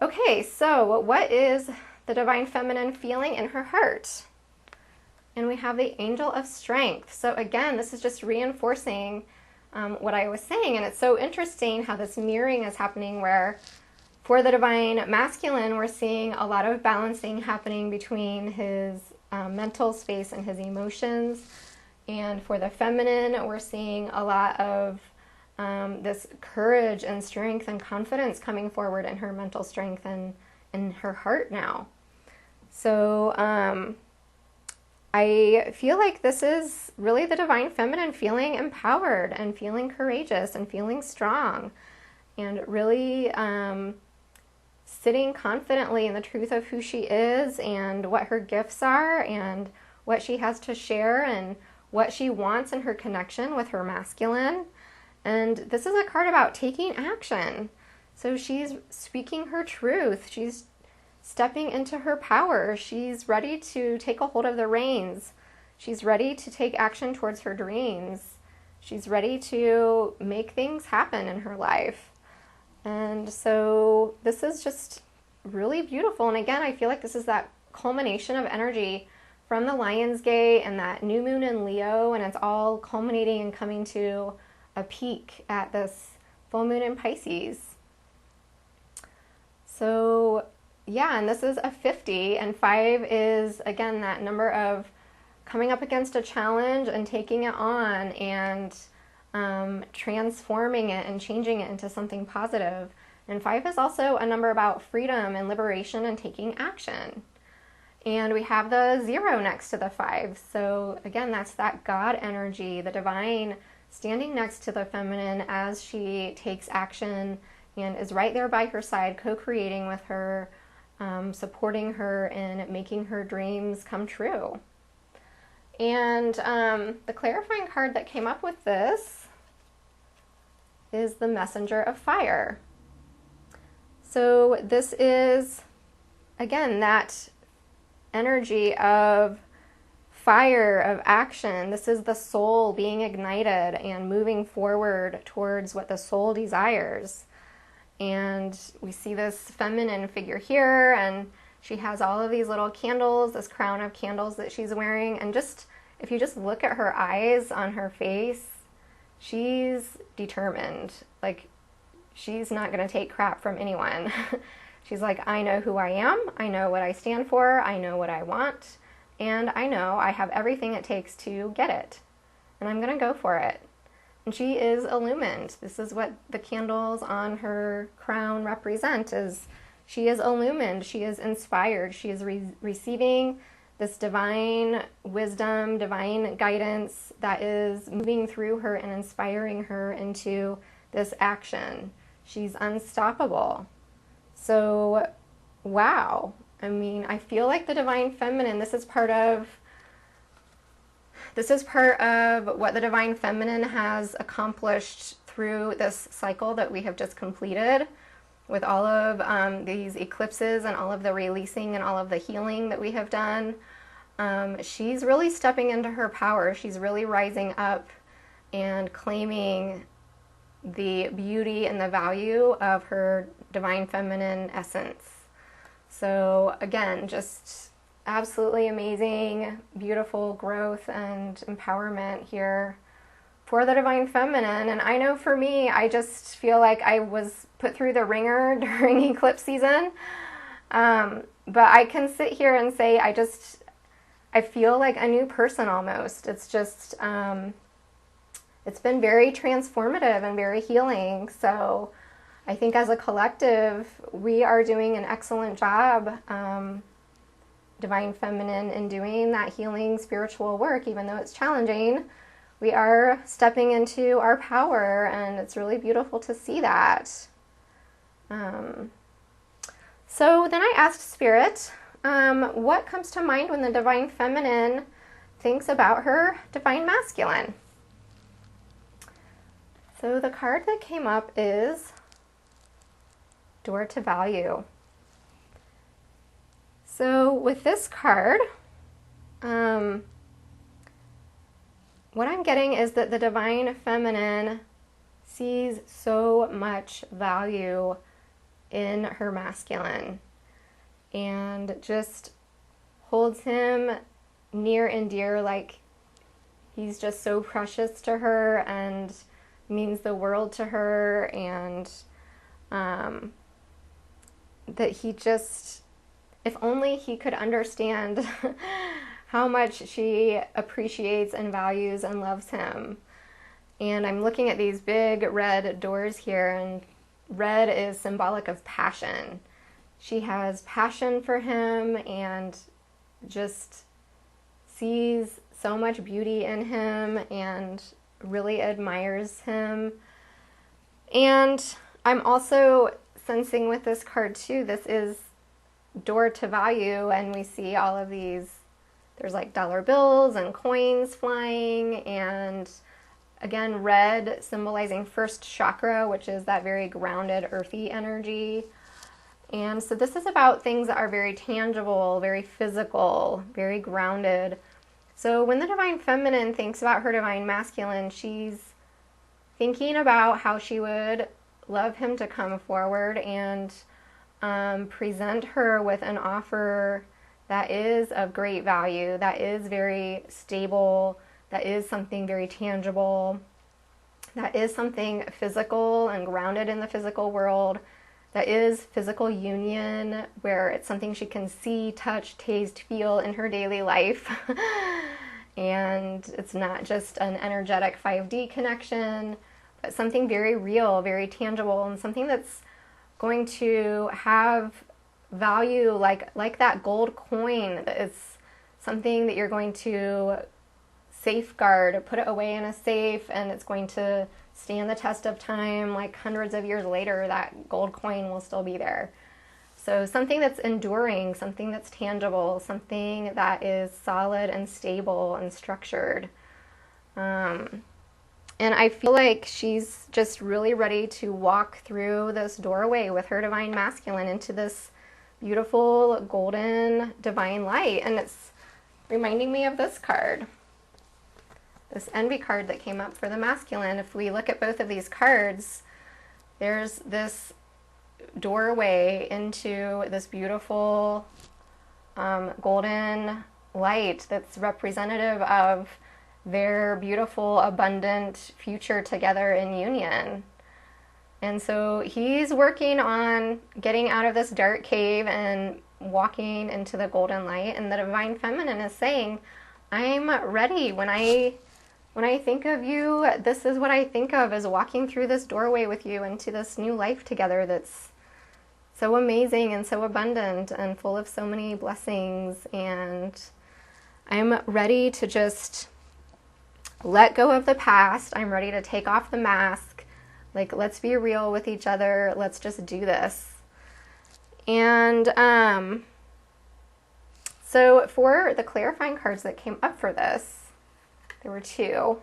Okay, so what is the Divine Feminine feeling in her heart? And we have the Angel of Strength. So again, this is just reinforcing what I was saying. And it's so interesting how this mirroring is happening, where for the Divine Masculine, we're seeing a lot of balancing happening between his mental space and his emotions. And for the Feminine, we're seeing a lot of this courage and strength and confidence coming forward in her mental strength and in her heart now. So I feel like this is really the Divine Feminine feeling empowered and feeling courageous and feeling strong, and really sitting confidently in the truth of who she is and what her gifts are and what she has to share and what she wants in her connection with her masculine. And this is a card about taking action. So she's speaking her truth. She's stepping into her power. She's ready to take a hold of the reins. She's ready to take action towards her dreams. She's ready to make things happen in her life. And so this is just really beautiful. And again, I feel like this is that culmination of energy from the Lion's Gate and that new moon in Leo, and it's all culminating and coming to a peak at this full moon in Pisces. So yeah, and this is a 50, and 5 is, again, that number of coming up against a challenge and taking it on and transforming it and changing it into something positive. And 5 is also a number about freedom and liberation and taking action. And we have the 0 next to the 5. So again, that's that God energy, the divine, standing next to the feminine as she takes action and is right there by her side, co-creating with her, supporting her in making her dreams come true. And the clarifying card that came up with this is the Messenger of Fire. So this is, again, that energy of fire of action. This is the soul being ignited and moving forward towards what the soul desires. And we see this feminine figure here, and she has all of these little candles, this crown of candles that she's wearing. And just, if you just look at her eyes on her face, she's determined. Like, she's not going to take crap from anyone. She's like, I know who I am. I know what I stand for. I know what I want. And I know I have everything it takes to get it. And I'm going to go for it. And she is illumined. This is what the candles on her crown represent, is she is illumined. She is inspired. She is receiving this divine wisdom, divine guidance that is moving through her and inspiring her into this action. She's unstoppable. So, wow. I mean, I feel like the divine feminine, this is part of what the divine feminine has accomplished through this cycle that we have just completed, with all of these eclipses and all of the releasing and all of the healing that we have done. She's really stepping into her power. She's really rising up and claiming the beauty and the value of her divine feminine essence. So again, just absolutely amazing, beautiful growth and empowerment here for the divine feminine. And I know for me, I just feel like I was put through the ringer during eclipse season. But I can sit here and say I feel like a new person almost. It's just, it's been very transformative and very healing. So I think as a collective, we are doing an excellent job, divine feminine, in doing that healing spiritual work. Even though it's challenging, we are stepping into our power, and it's really beautiful to see that. So then I asked Spirit, what comes to mind when the divine feminine thinks about her divine masculine? So the card that came up is Door to Value. So with this card, what I'm getting is that the divine feminine sees so much value in her masculine and just holds him near and dear, like he's just so precious to her and means the world to her, and that he just, if only he could understand how much she appreciates and values and loves him. And I'm looking at these big red doors here, and red is symbolic of passion. She has passion for him and just sees so much beauty in him and really admires him. And I'm also sensing with this card too, this is Door to Value, and we see all of these, there's like dollar bills and coins flying, and again, red symbolizing first chakra, which is that very grounded, earthy energy. And so this is about things that are very tangible, very physical, very grounded. So when the divine feminine thinks about her divine masculine, she's thinking about how she would love him to come forward and present her with an offer that is of great value, that is very stable, that is something very tangible, that is something physical and grounded in the physical world, that is physical union, where it's something she can see, touch, taste, feel in her daily life. And it's not just an energetic 5D connection, but something very real, very tangible, and something that's going to have value, like that gold coin. It's something that you're going to safeguard, put it away in a safe, and it's going to stand the test of time. Like hundreds of years later, that gold coin will still be there. So something that's enduring, something that's tangible, something that is solid and stable and structured. And I feel like she's just really ready to walk through this doorway with her divine masculine into this beautiful golden divine light. And it's reminding me of this card. This envy card that came up for the masculine. If we look at both of these cards, there's this doorway into this beautiful golden light that's representative of their beautiful, abundant future together in union. And so he's working on getting out of this dark cave and walking into the golden light. And the divine feminine is saying, I'm ready. When I think of you, this is what I think of as walking through this doorway with you into this new life together that's so amazing and so abundant and full of so many blessings. And I'm ready to just let go of the past. I'm ready to take off the mask. Like, let's be real with each other. Let's just do this. And so for the clarifying cards that came up for this, there were two.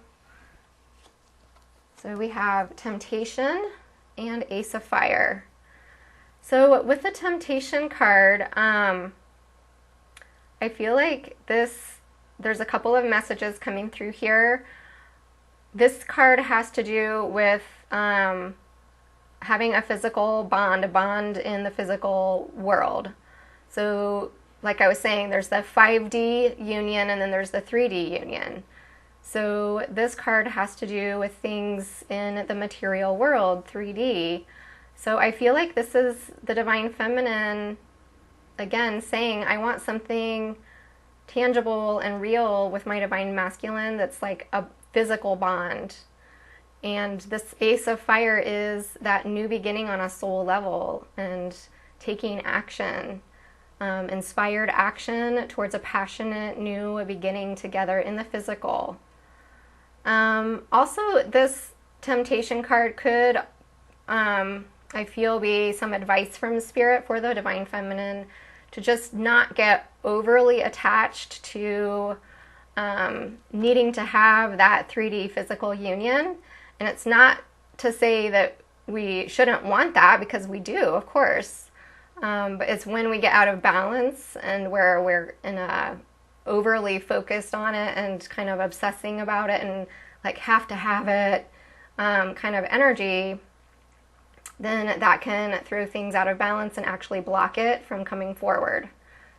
So we have Temptation and Ace of Fire. So with the Temptation card, I feel like there's a couple of messages coming through here. This card has to do with having a physical bond, a bond in the physical world. So like I was saying, there's the 5D union and then there's the 3D union. So this card has to do with things in the material world, 3D. So I feel like this is the divine feminine, again, saying, I want something tangible and real with my divine masculine that's like a physical bond. And this Ace of Fire is that new beginning on a soul level and taking action, inspired action towards a passionate new beginning together in the physical. Also, this Temptation card could, I feel, be some advice from Spirit for the divine feminine to just not get overly attached to needing to have that 3D physical union. And it's not to say that we shouldn't want that, because we do, of course. But it's when we get out of balance and where we're in a overly focused on it and kind of obsessing about it and like have to have it kind of energy, then that can throw things out of balance and actually block it from coming forward.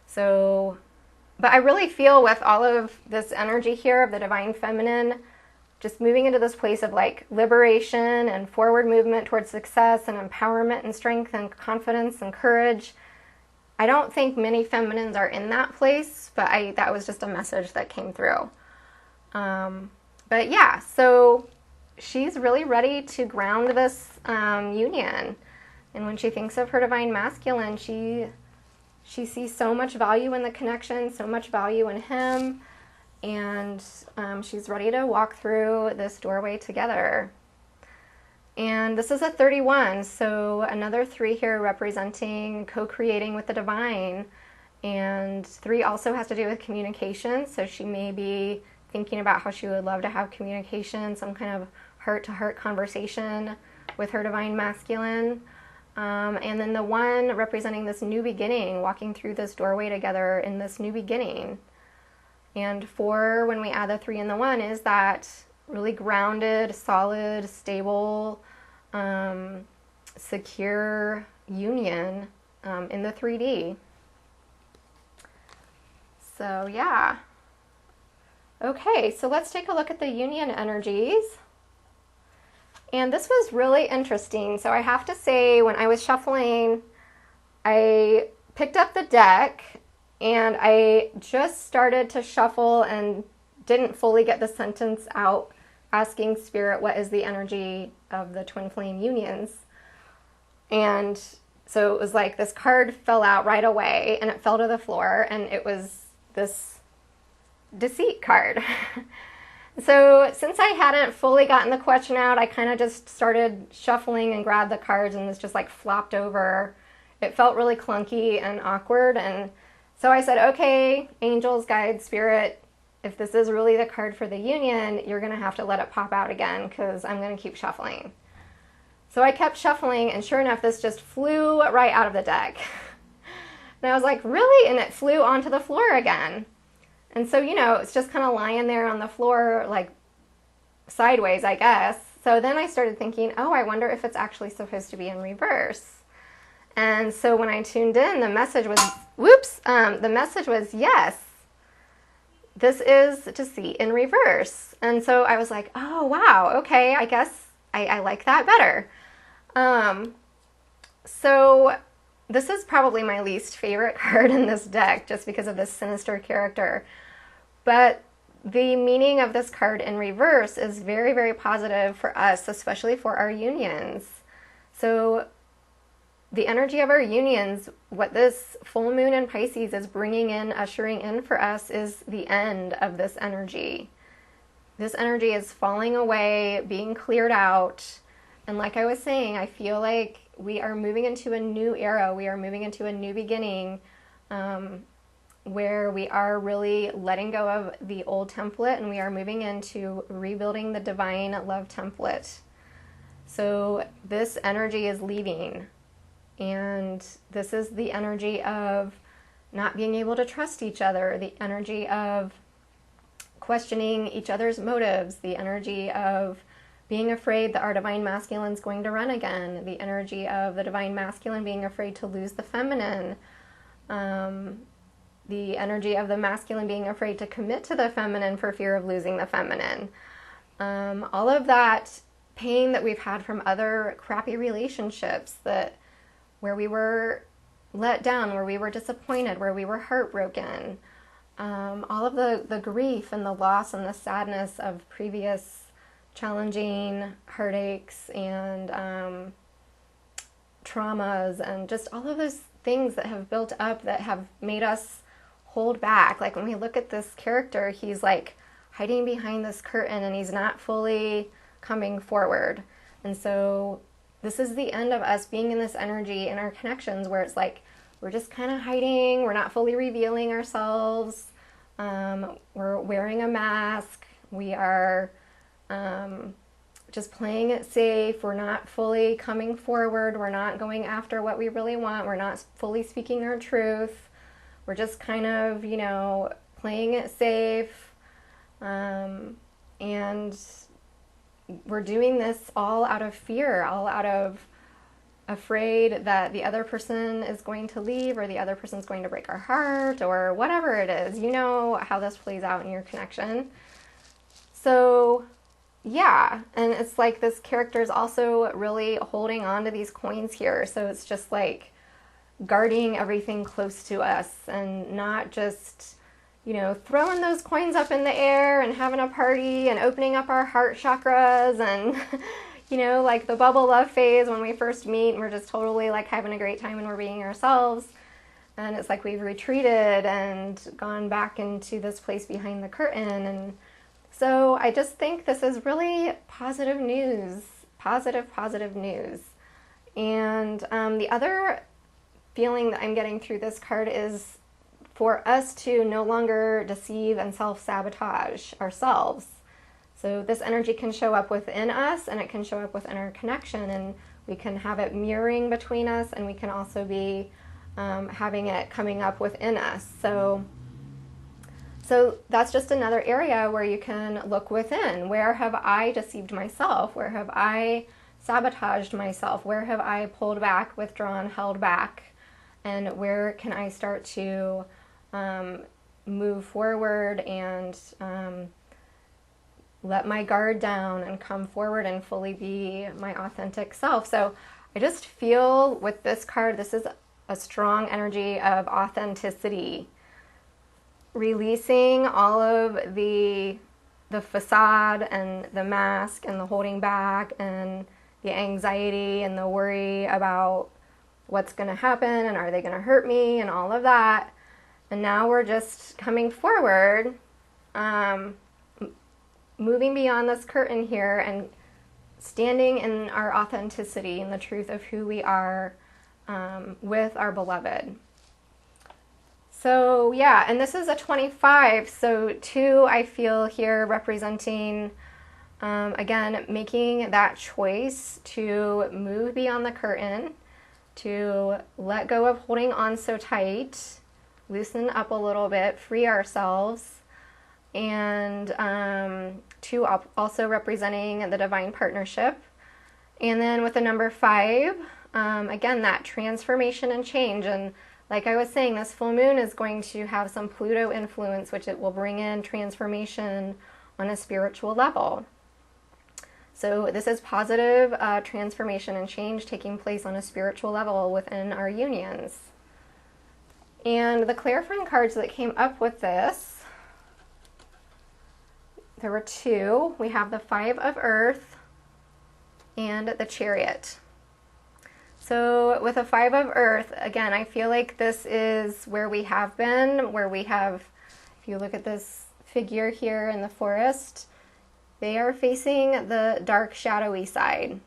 So, but I really feel with all of this energy here of the divine feminine, just moving into this place of like liberation and forward movement towards success and empowerment and strength and confidence and courage. I don't think many feminines are in that place, but that was just a message that came through. But yeah, so she's really ready to ground this union. And when she thinks of her divine masculine, she sees so much value in the connection, so much value in him. And she's ready to walk through this doorway together. And this is a 31, so another 3 here representing co-creating with the divine. And 3 also has to do with communication, so she may be thinking about how she would love to have communication, some kind of heart-to-heart conversation with her divine masculine. And then the 1 representing this new beginning, walking through this doorway together in this new beginning. And 4, when we add the 3 and the 1, is that really grounded, solid, stable, secure union in the 3D. So yeah. Okay, so let's take a look at the union energies. And this was really interesting. So I have to say, when I was shuffling, I picked up the deck and I just started to shuffle and didn't fully get the sentence out, asking Spirit, what is the energy of the twin flame unions? And so it was like this card fell out right away and it fell to the floor, and it was this deceit card. So since I hadn't fully gotten the question out, I kind of just started shuffling and grabbed the cards, and this just like flopped over. It felt really clunky and awkward, and so I said, okay, angels, guides, Spirit, if this is really the card for the union, you're going to have to let it pop out again, because I'm going to keep shuffling. So I kept shuffling, and sure enough, this just flew right out of the deck. And I was like, really? And it flew onto the floor again. And so, you know, it's just kind of lying there on the floor, like sideways, I guess. So then I started thinking, oh, I wonder if it's actually supposed to be in reverse. And so when I tuned in, the message was, the message was, yes, this is to see in reverse. And so I was like, oh, wow, okay, I guess I like that better. So this is probably my least favorite card in this deck, just because of this sinister character. But the meaning of this card in reverse is very, very positive for us, especially for our unions. So the energy of our unions, what this full moon in Pisces is bringing in, ushering in for us, is the end of this energy. This energy is falling away, being cleared out. And like I was saying, I feel like we are moving into a new era. We are moving into a new beginning, where we are really letting go of the old template and we are moving into rebuilding the divine love template. So this energy is leaving. And this is the energy of not being able to trust each other, the energy of questioning each other's motives, the energy of being afraid that our divine masculine is going to run again, the energy of the divine masculine being afraid to lose the feminine, the energy of the masculine being afraid to commit to the feminine for fear of losing the feminine. All of that pain that we've had from other crappy relationships, where we were let down, where we were disappointed, where we were heartbroken, all of the grief and the loss and the sadness of previous challenging heartaches and traumas, and just all of those things that have built up that have made us hold back. Like when we look at this character, he's like hiding behind this curtain and he's not fully coming forward. And so this is the end of us being in this energy in our connections where it's like we're just kind of hiding, we're not fully revealing ourselves, we're wearing a mask, we are just playing it safe, we're not fully coming forward, we're not going after what we really want, we're not fully speaking our truth, we're just kind of, you know, playing it safe, and we're doing this all out of fear, all out of afraid that the other person is going to leave or the other person's going to break our heart or whatever it is. You know how this plays out in your connection. So yeah, and it's like this character is also really holding on to these coins here. So it's just like guarding everything close to us and not just, you know, throwing those coins up in the air and having a party and opening up our heart chakras and, you know, like the bubble love phase when we first meet and we're just totally like having a great time and we're being ourselves. And it's like we've retreated and gone back into this place behind the curtain. And so I just think this is really positive news, positive news. And the other feeling that I'm getting through this card is for us to no longer deceive and self-sabotage ourselves. So this energy can show up within us and it can show up within our connection, and we can have it mirroring between us, and we can also be having it coming up within us. So that's just another area where you can look within. Where have I deceived myself? Where have I sabotaged myself? Where have I pulled back, withdrawn, held back? And where can I start to move forward and let my guard down and come forward and fully be my authentic self? So I just feel with this card, this is a strong energy of authenticity, releasing all of the facade and the mask and the holding back and the anxiety and the worry about what's going to happen and are they going to hurt me and all of that. And now we're just coming forward, moving beyond this curtain here and standing in our authenticity and the truth of who we are with our beloved. So yeah, and this is a 25, so 2 I feel here representing, again, making that choice to move beyond the curtain, to let go of holding on so tight, loosen up a little bit, free ourselves, and 2 also representing the divine partnership. And then with the number 5, again, that transformation and change. And like I was saying, this full moon is going to have some Pluto influence, which it will bring in transformation on a spiritual level. So this is positive transformation and change taking place on a spiritual level within our unions. And the clarifying cards that came up with this, there were 2. We have the 5 of Earth and the Chariot. So with a 5 of Earth, again, I feel like this is where we have been, where we have, if you look at this figure here in the forest, they are facing the dark, shadowy side.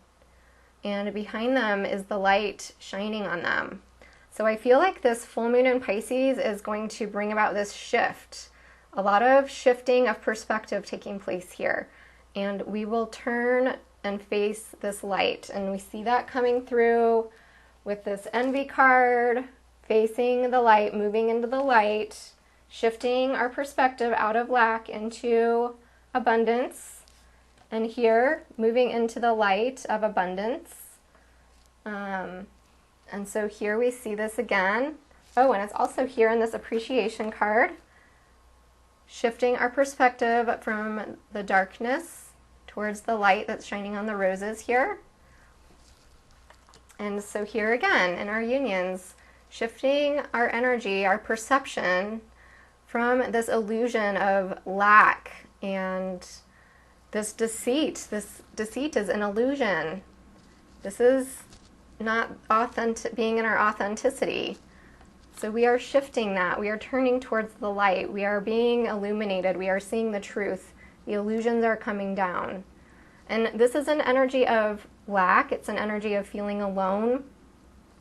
And behind them is the light shining on them. So I feel like this full moon in Pisces is going to bring about this shift. A lot of shifting of perspective taking place here. And we will turn and face this light. And we see that coming through with this envy card, facing the light, moving into the light, shifting our perspective out of lack into abundance. And here, moving into the light of abundance. And so here we see this again. Oh, and it's also here in this appreciation card, shifting our perspective from the darkness towards the light that's shining on the roses here. And so here again, in our unions, shifting our energy, our perception from this illusion of lack and this deceit. This deceit is an illusion. This is not being in our authenticity. So we are shifting that. We are turning towards the light. We are being illuminated. We are seeing the truth. The illusions are coming down. And this is an energy of lack. It's an energy of feeling alone.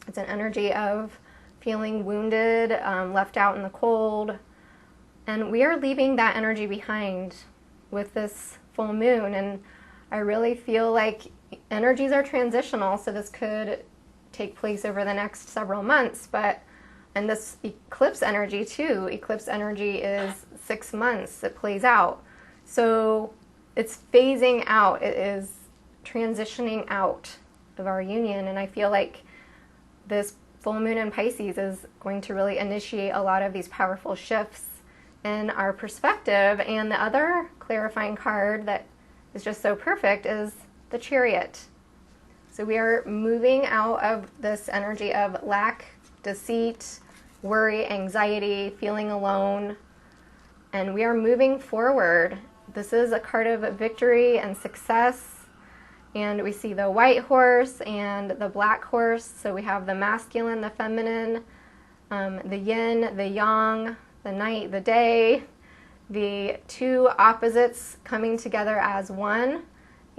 It's an energy of feeling wounded, left out in the cold. And we are leaving that energy behind with this full moon. And I really feel like energies are transitional, so this could take place over the next several months. And this eclipse energy too, eclipse energy is 6 months, it plays out. So it's phasing out, it is transitioning out of our union. And I feel like this full moon in Pisces is going to really initiate a lot of these powerful shifts in our perspective. And the other clarifying card that is just so perfect is the Chariot. So we are moving out of this energy of lack, deceit, worry, anxiety, feeling alone, and we are moving forward. This is a card of victory and success. And we see the white horse and the black horse. So we have the masculine, the feminine, the yin, the yang, the night, the day, the 2 opposites coming together as one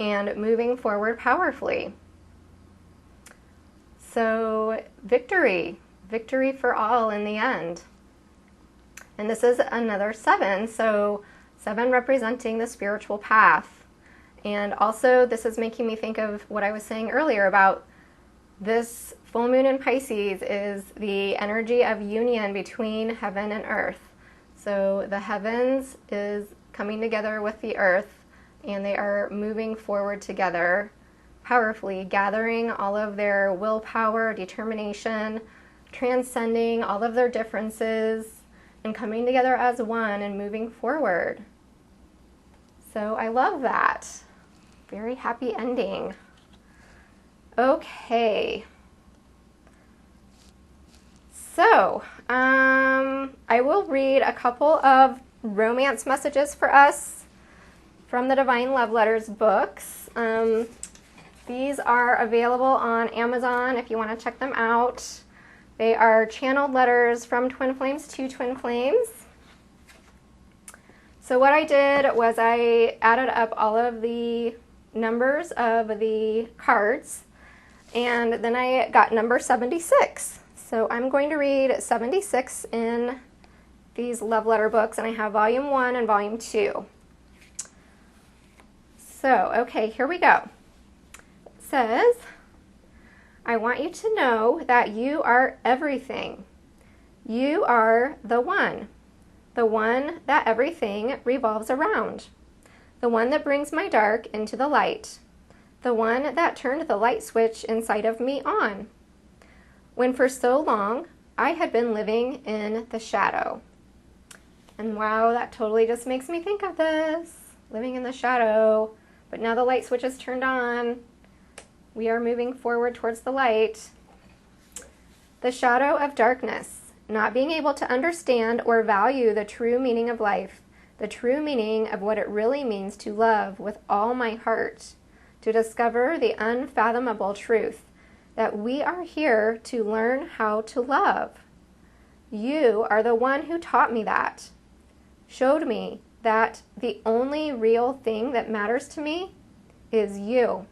and moving forward powerfully. So victory for all in the end. And this is another 7, so 7 representing the spiritual path. And also this is making me think of what I was saying earlier about this full moon in Pisces is the energy of union between heaven and earth. So the heavens is coming together with the earth, and they are moving forward together powerfully, gathering all of their willpower, determination, transcending all of their differences, and coming together as one and moving forward. So I love that. Very happy ending. Okay. So, I will read a couple of romance messages for us from the Divine Love Letters books. These are available on Amazon if you want to check them out. They are channeled letters from Twin Flames to Twin Flames. So what I did was I added up all of the numbers of the cards, and then I got number 76. So I'm going to read 76 in these love letter books, and I have volume 1 and volume 2. So, okay, here we go. It says, I want you to know that you are everything. You are the one the one that everything revolves around, the one that brings my dark into the light, the one that turned the light switch inside of me on, when for so long I had been living in the shadow. And wow, that totally just makes me think of this, living in the shadow. But now the light switch is turned on. We are moving forward towards the light. The shadow of darkness, not being able to understand or value the true meaning of life, the true meaning of what it really means to love with all my heart, to discover the unfathomable truth that we are here to learn how to love. You are the one who taught me that, showed me that the only real thing that matters to me is you.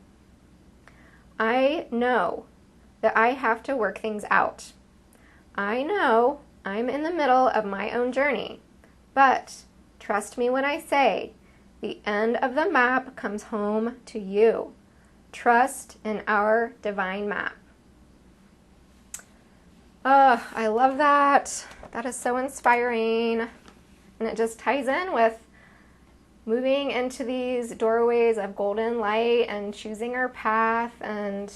I know that I have to work things out. I know I'm in the middle of my own journey, but trust me when I say the end of the map comes home to you. Trust in our divine map. Oh, I love that. That is so inspiring. And it just ties in with moving into these doorways of golden light and choosing our path and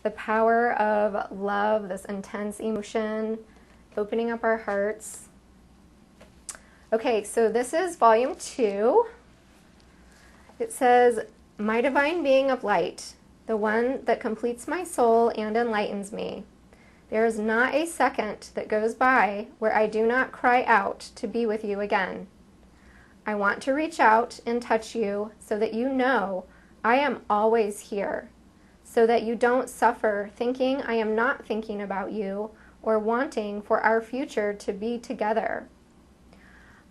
the power of love, this intense emotion, opening up our hearts. Okay, so this is volume 2. It says, my divine being of light, the one that completes my soul and enlightens me. There is not a second that goes by where I do not cry out to be with you again. I want to reach out and touch you so that you know I am always here, so that you don't suffer thinking I am not thinking about you or wanting for our future to be together.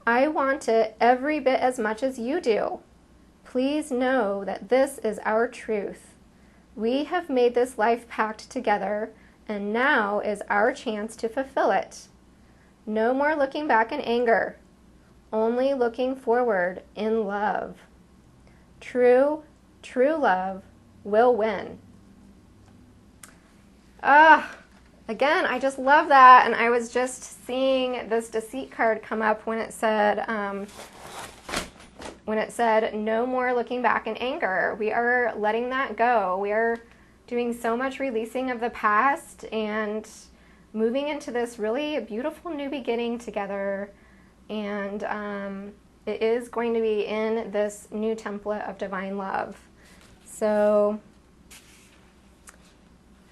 I want it every bit as much as you do. Please know that this is our truth. We have made this life pact together, and now is our chance to fulfill it. No more looking back in anger, only looking forward in love. True love will win. Again, I just love that, and I was just seeing this deceit card come up when it said no more looking back in anger. We are letting that go. We are doing so much releasing of the past and moving into this really beautiful new beginning together. And it is going to be in this new template of divine love. So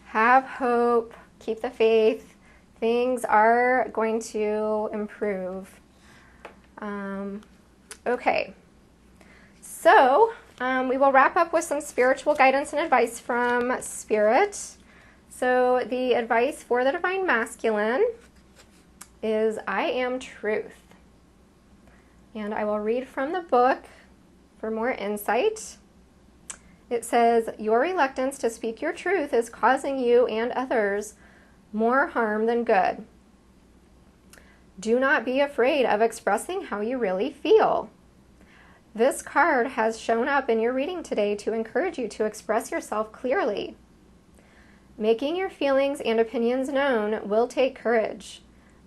have hope, keep the faith. Things are going to improve. Okay, so we will wrap up with some spiritual guidance and advice from Spirit. So the advice for the Divine Masculine is, I am truth. And I will read from the book for more insight. It says, your reluctance to speak your truth is causing you and others more harm than good. Do not be afraid of expressing how you really feel. This card has shown up in your reading today to encourage you to express yourself clearly. Making your feelings and opinions known will take courage,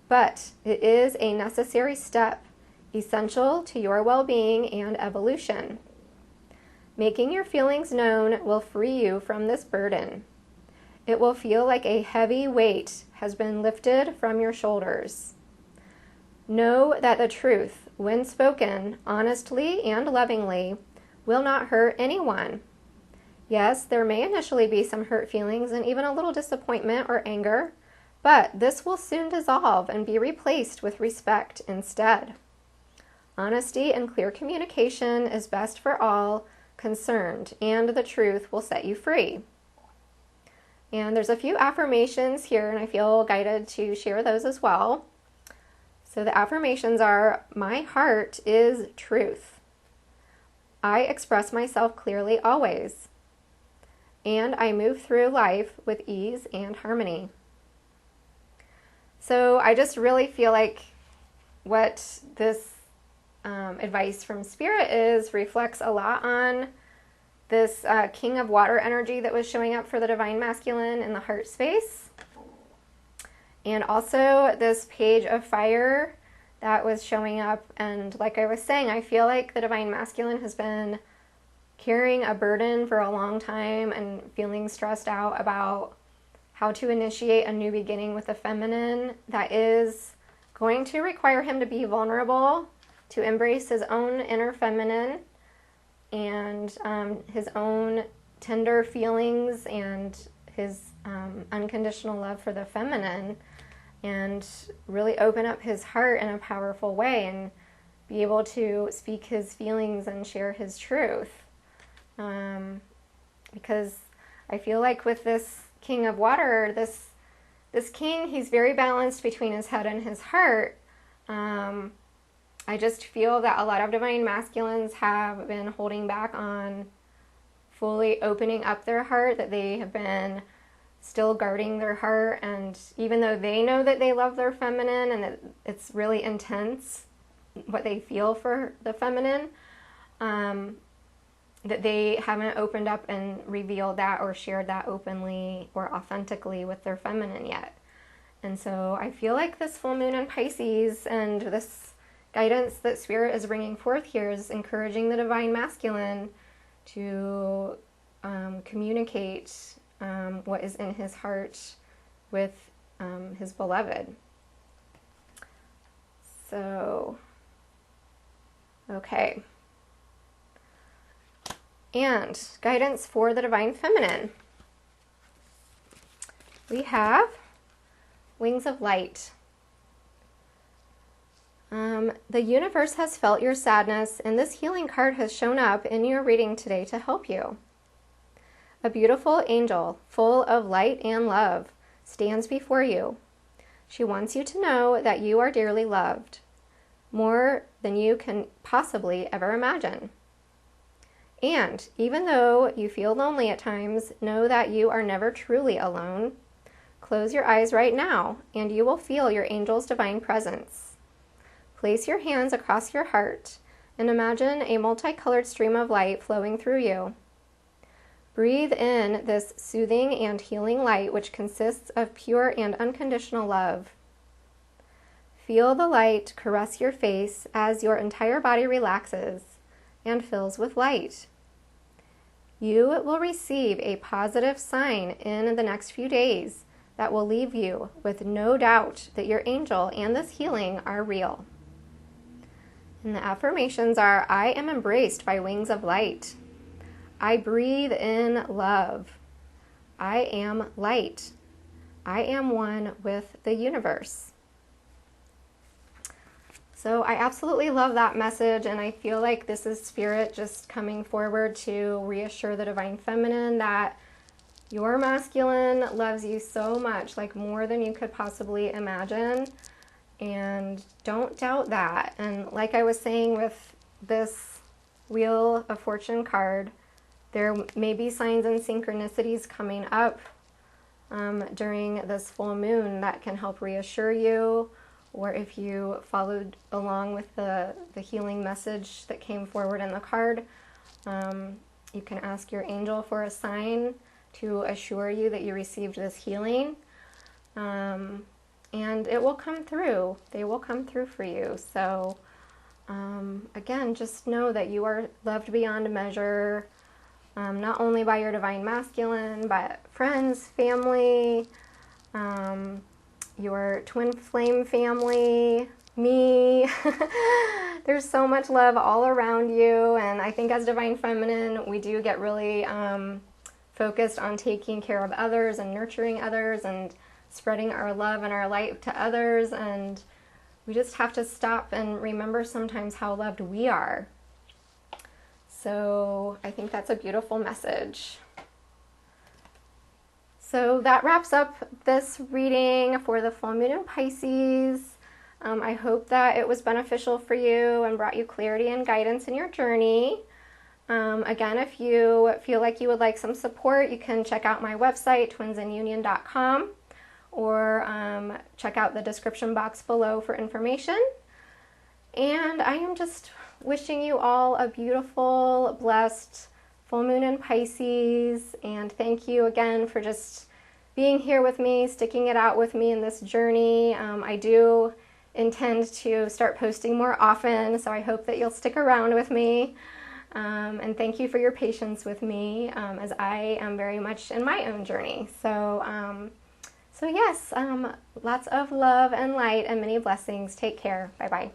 but it is a necessary step, essential to your well-being and evolution. Making your feelings known will free you from this burden. It will feel like a heavy weight has been lifted from your shoulders. Know that the truth, when spoken honestly and lovingly, will not hurt anyone. Yes, there may initially be some hurt feelings and even a little disappointment or anger, but this will soon dissolve and be replaced with respect instead. Honesty and clear communication is best for all concerned, and the truth will set you free. And there's a few affirmations here, and I feel guided to share those as well. So the affirmations are, my heart is truth. I express myself clearly always. And I move through life with ease and harmony. So I just really feel like what this advice from Spirit reflects a lot on this King of Water energy that was showing up for the Divine Masculine in the heart space. And also this Page of Fire that was showing up. And like I was saying, I feel like the Divine Masculine has been carrying a burden for a long time and feeling stressed out about how to initiate a new beginning with the feminine that is going to require him to be vulnerable, to embrace his own inner feminine and his own tender feelings and his unconditional love for the feminine, and really open up his heart in a powerful way and be able to speak his feelings and share his truth. Because I feel like with this King of Water, this king, he's very balanced between his head and his heart. I just feel that a lot of Divine Masculines have been holding back on fully opening up their heart, that they have been still guarding their heart, and even though they know that they love their feminine and that it's really intense what they feel for the feminine, that they haven't opened up and revealed that or shared that openly or authentically with their feminine yet. And so I feel like this full moon in Pisces and this guidance that Spirit is bringing forth here is encouraging the Divine Masculine to communicate what is in his heart with his beloved. So, okay. And guidance for the Divine Feminine. We have Wings of Light. The universe has felt your sadness, and this healing card has shown up in your reading today to help you. A beautiful angel, full of light and love, stands before you. She wants you to know that you are dearly loved, more than you can possibly ever imagine. And even though you feel lonely at times, know that you are never truly alone. Close your eyes right now, and you will feel your angel's divine presence. Place your hands across your heart and imagine a multicolored stream of light flowing through you. Breathe in this soothing and healing light, which consists of pure and unconditional love. Feel the light caress your face as your entire body relaxes and fills with light. You will receive a positive sign in the next few days that will leave you with no doubt that your angel and this healing are real. And the affirmations are, I am embraced by wings of light. I breathe in love. I am light. I am one with the universe. So I absolutely love that message, and I feel like this is Spirit just coming forward to reassure the Divine Feminine that your masculine loves you so much, like more than you could possibly imagine. And don't doubt that. And like I was saying with this Wheel of Fortune card, there may be signs and synchronicities coming up during this full moon that can help reassure you, or if you followed along with the healing message that came forward in the card, you can ask your angel for a sign to assure you that you received this healing. And it will come through. They will come through for you. So, again, just know that you are loved beyond measure, not only by your Divine Masculine, but friends, family, your twin flame family, me. There's so much love all around you. And I think as Divine Feminine, we do get really focused on taking care of others and nurturing others and spreading our love and our light to others, and we just have to stop and remember sometimes how loved we are. So I think that's a beautiful message. So that wraps up this reading for the full moon in Pisces. I hope that it was beneficial for you and brought you clarity and guidance in your journey. Again, if you feel like you would like some support, you can check out my website, twinsinunion.com. or check out the description box below for information. And I am just wishing you all a beautiful, blessed full moon in Pisces, and thank you again for just being here with me, sticking it out with me in this journey. I do intend to start posting more often, so I hope that you'll stick around with me. And thank you for your patience with me as I am very much in my own journey. So yes, lots of love and light and many blessings. Take care. Bye-bye.